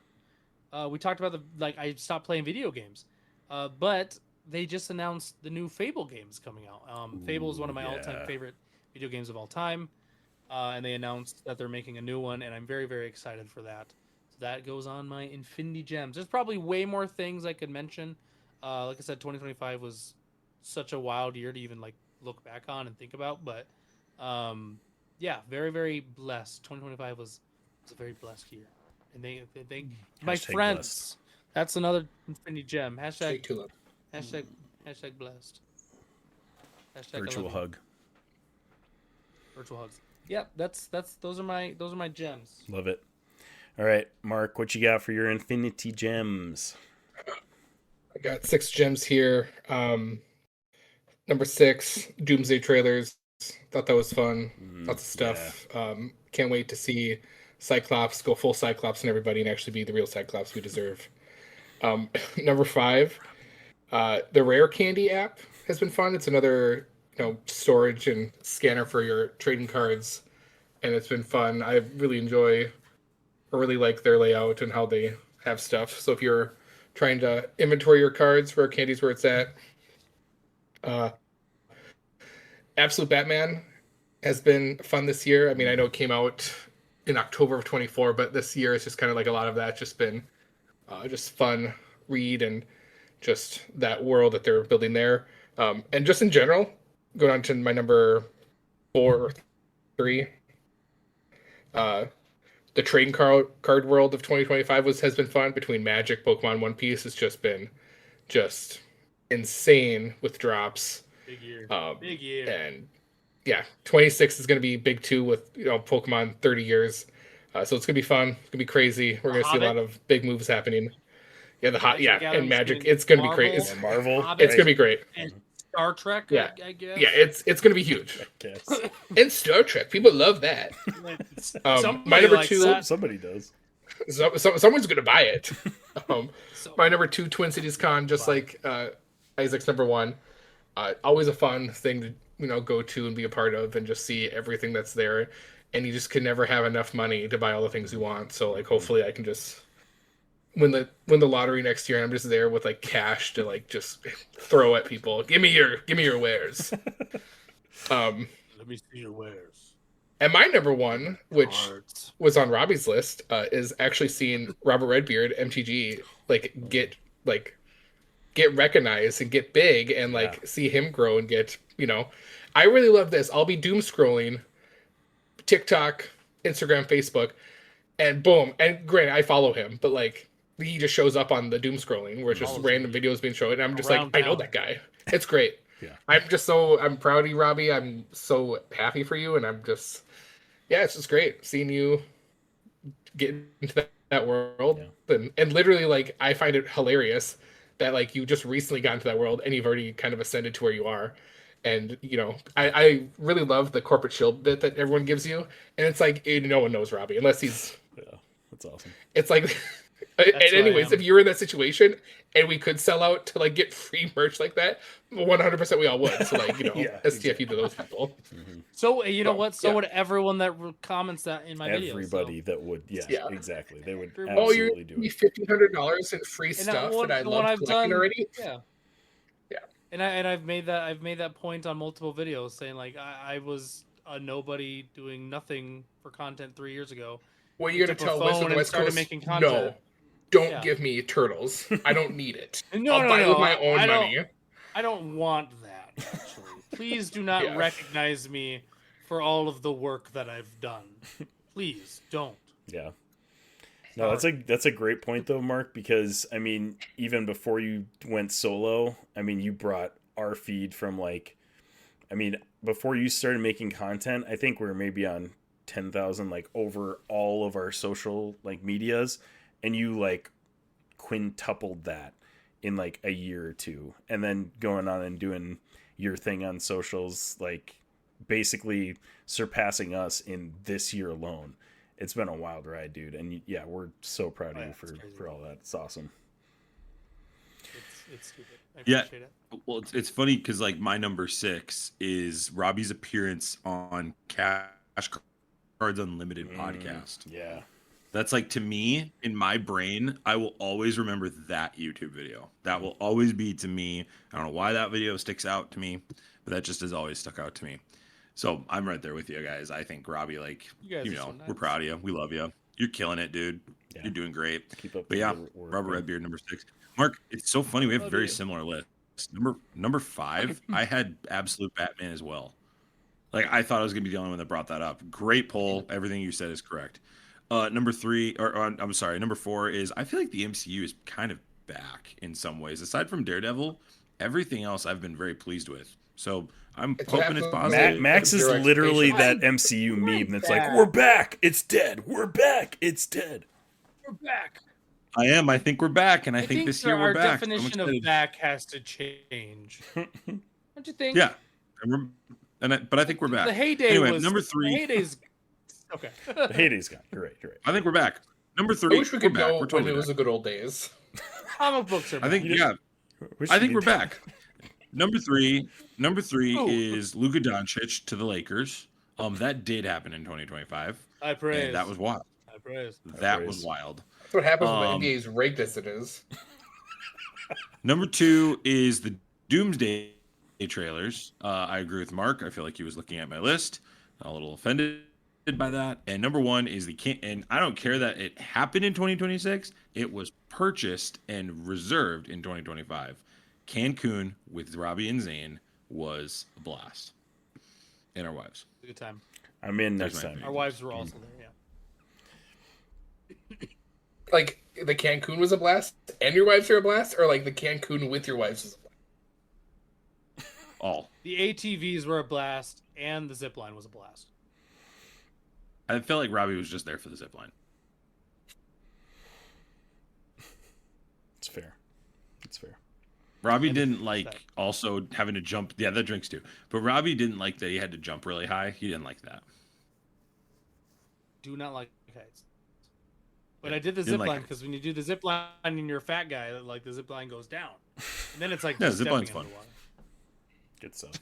We talked about I stopped playing video games, but they just announced the new Fable games coming out. Fable is one of my all-time favorite video games of all time. And they announced that they're making a new one, and I'm very, very excited for that. So that goes on my Infinity Gems. There's probably way more things I could mention, Like I said, 2025 was such a wild year to even like look back on and think about. But yeah, very, very blessed. 2025 was a very blessed year. And they my Hashtag friends. blessed. That's another Infinity Gem. Straight tulip. Hashtag blessed. Hashtag Virtual hug. Virtual hugs. Yep, those are my gems. Love it. All right, Mark, what you got for your Infinity Gems? I got 6 gems here. Number 6, Doomsday trailers. Thought that was fun. Lots of stuff. Yeah. Can't wait to see Cyclops go full Cyclops and everybody and actually be the real Cyclops we deserve. Number 5, the Rare Candy app has been fun. It's another storage and scanner for your trading cards, and it's been fun. I really like their layout and how they have stuff. So if you're trying to inventory your cards, Rare Candy's where it's at. Absolute Batman has been fun this year. I mean, I know it came out in October of 24, but this year it's just kind of like a lot of that just been just fun read and just that world that they're building there. And just in general, going on to my number 4 or 3, the trading card world of 2025 has been fun. Between Magic, Pokemon, One Piece, it's just been just insane with drops. Big year. Big year. And yeah, 26 is going to be big too with Pokemon 30 years. So it's gonna be fun. It's gonna be crazy. We're gonna see a lot of big moves happening. Yeah, and Magic. It's gonna be great. It's Marvel. It's gonna be great. And Star Trek. Yeah, I guess. Yeah, it's gonna be huge. I guess. And Star Trek, people love that. My number 2. Somebody does. Someone's gonna buy it. My number 2, Twin Cities Con, just like Isaac's number 1. Always a fun thing to go to and be a part of, and just see everything that's there. And you just can never have enough money to buy all the things you want. So like, hopefully, I can just win the lottery next year. And I'm just there with like cash to like just throw at people. Give me your wares. Let me see your wares. And my number 1, which was on Robbie's list, is actually seeing Robert Redbeard, MTG, get recognized and get big and see him grow and get, I really love this. I'll be doom scrolling TikTok, Instagram, Facebook, and boom. And granted, I follow him, but he just shows up on the doom scrolling where it's just random videos being shown. And I'm just I know that guy. It's great. Yeah. I'm proud of you, Robbie. I'm so happy for you. And I'm just, it's just great seeing you get into that world. Yeah. And literally, I find it hilarious that you just recently got into that world and you've already kind of ascended to where you are. And I really love the corporate shield bit that everyone gives you, and it's no one knows Robbie unless he's. Yeah, that's awesome. It's and anyways, if you're in that situation and we could sell out to get free merch like that, 100% we all would. So STFU to those people. Mm-hmm. So what? So would everyone that comments that in my video. Everybody that would, exactly. They would you're do it. $1,500 in free stuff that I love collecting already. Yeah. And I've made that point on multiple videos saying I was a nobody doing nothing for content 3 years ago. Well, you're gonna tell West of the West Coast, making content. No, don't give me turtles. I don't need it. I'll buy it with my own money. I don't want that. Actually, please do not recognize me for all of the work that I've done. Please don't. Yeah. No, that's a great point though, Mark, because I mean, even before you went solo, I mean, you brought our feed from before you started making content, I think we're maybe on 10,000 over all of our social medias, and you quintupled that in a year or two, and then going on and doing your thing on socials, basically surpassing us in this year alone. It's been a wild ride, dude. And we're so proud of you for all that. It's awesome. It's stupid. I appreciate it. Well, it's funny because my number 6 is Robbie's appearance on Cash Cards Unlimited podcast. Yeah. That's to me, in my brain, I will always remember that YouTube video. That will always be to me. I don't know why that video sticks out to me, but that just has always stuck out to me. So I'm right there with you guys. I think Robbie, you guys we're proud of you. We love you. You're killing it, dude. You're doing great. Keep up. But yeah, Robert Redbeard, number 6. Mark, it's so funny. We have a very similar list. Number 5, I had Absolute Batman as well. Like, I thought I was going to be the only one that brought that up. Great poll. Everything you said is correct. Number 3, I'm sorry, number 4 is I feel like the MCU is kind of back in some ways. Aside from Daredevil, everything else I've been very pleased with. So I'm hoping it's positive. Max is literally that MCU meme that's like, we're back, it's dead. We're back, it's dead. We're back. I am. I think we're back, and I think this year we're back. Our definition of back has to change. Don't you think? Yeah. But I think we're back. The heyday anyway, was... number 3. The heydays... Okay. The heydays gone. You're right. I think we're back. Number 3. I wish we could go when it was the good old days. Comic books are back. I think we're back. Number 3 is Luka Doncic to the Lakers. That did happen in 2025. I praise. And that was wild. I praise. That was wild. That's what happens when the NBA is rigged as it is. Number 2 is the Doomsday trailers. I agree with Mark. I feel like he was looking at my list. A little offended by that. And number 1 is and I don't care that it happened in 2026. It was purchased and reserved in 2025. Cancun with Robbie and Zane was a blast. And our wives. A good time. I'm in next time. Our wives were also there, yeah. Like, the Cancun was a blast, and your wives are a blast, or like the Cancun with your wives was a blast? All. The ATVs were a blast, and the zip line was a blast. I felt like Robbie was just there for the zip line. It's fair. It's fair. Robbie didn't like also having to jump. Yeah, that drinks too. But Robbie didn't like that he had to jump really high. He didn't like that. Do not like heights. But I did the zip line because when you do the zip line and you're a fat guy, like the zip line goes down. And then it's like zip line's fun. Good stuff.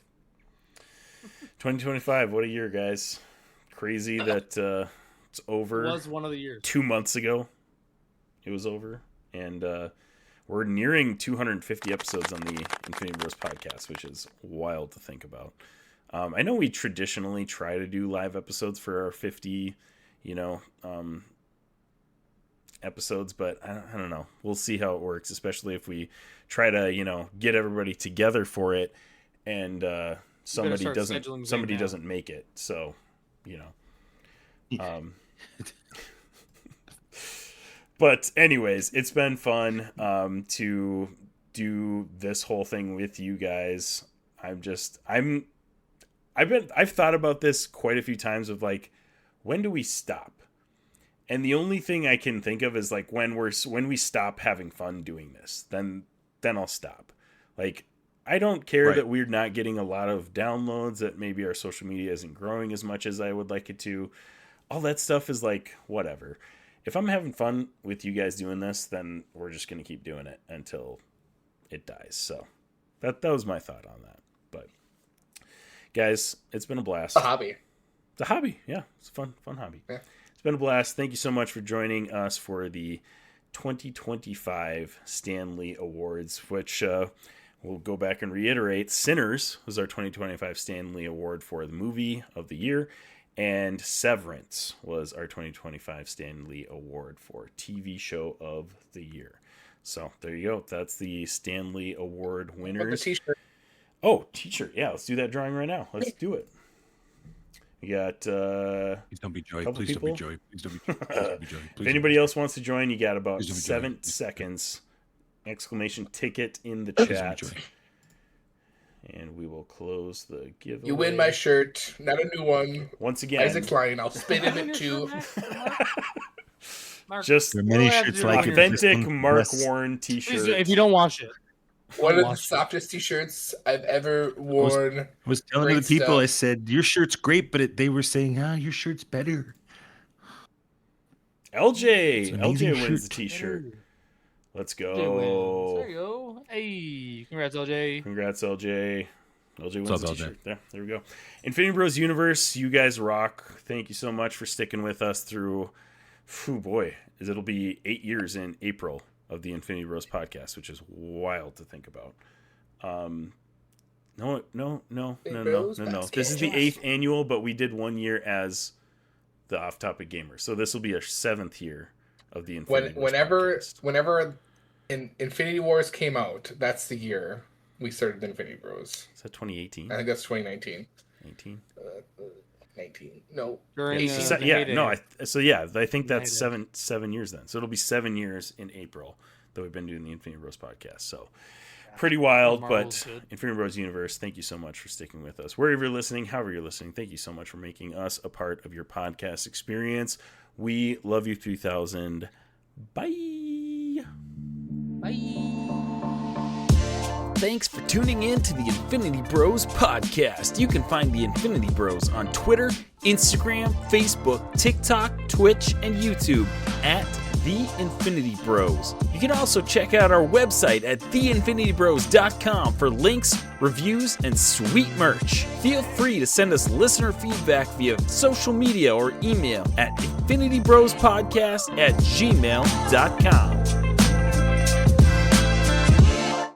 2025, what a year, guys. Crazy that it's over. It was one of the years. 2 months ago it was over. And we're nearing 250 episodes on the Infinity Bros podcast, which is wild to think about. I know we traditionally try to do live episodes for our 50, episodes, but I don't know. We'll see how it works, especially if we try to, get everybody together for it and somebody doesn't make it. So, but anyways, it's been fun to do this whole thing with you guys. I've thought about this quite a few times of like, when do we stop? And the only thing I can think of is like when we stop having fun doing this, then I'll stop. Like, I don't care that we're not getting a lot of downloads, that maybe our social media isn't growing as much as I would like it to. All that stuff is like, whatever. If I'm having fun with you guys doing this, then we're just going to keep doing it until it dies. So that was my thought on that. But guys, it's been a blast. It's a hobby. It's a hobby. Yeah. It's a fun hobby. Yeah. It's been a blast. Thank you so much for joining us for the 2025 Stanley Awards, which we'll go back and reiterate. Sinners was our 2025 Stanley Award for the movie of the year, and Severance was our 2025 Stanley Award for TV show of the year. So there you go. That's the Stanley Award winners. T-shirt. Oh, t-shirt. Yeah, let's do that drawing right now. Let's do it. We got please don't be Joey. Please don't be Joey. Please don't be Joey. If anybody else wants to join, you got about 7 seconds. Exclamation ticket in the chat. And we will close the giveaway. You win my shirt, not a new one. Once again, Isaac's lying. I'll spit in it too. Mark, just many shirts like authentic Mark Warren t-shirt. If you don't wash it. One of the softest t-shirts I've ever worn. I was telling the people, I said, your shirt's great, but they were saying, your shirt's better. LJ wins the t-shirt. Let's go. There you go. Hey, congrats, LJ. Congrats, LJ. LJ wins the t-shirt. There we go. Infinity Bros Universe, you guys rock. Thank you so much for sticking with us through, it'll be 8 years in April of the Infinity Bros podcast, which is wild to think about. No. This is the 8th annual, but we did 1 year as the Off Topic Gamer. So this will be our 7th year of the Infinity Wars whenever Infinity Wars came out, that's the year we started Infinity Bros. Is that 2018? I think that's 2019. 18? 19. No. During, I think that's 7 years then. So it'll be 7 years in April that we've been doing the Infinity Bros podcast. So pretty wild, but Infinity Bros universe, thank you so much for sticking with us. Wherever you're listening, however you're listening, thank you so much for making us a part of your podcast experience. We love you 3000. Bye. Bye. Thanks for tuning in to the Infinity Bros podcast. You can find the Infinity Bros on Twitter, Instagram, Facebook, TikTok, Twitch, and YouTube at The Infinity Bros. You can also check out our website at theinfinitybros.com for links, reviews, and sweet merch. Feel free to send us listener feedback via social media or email at infinitybrospodcast@gmail.com.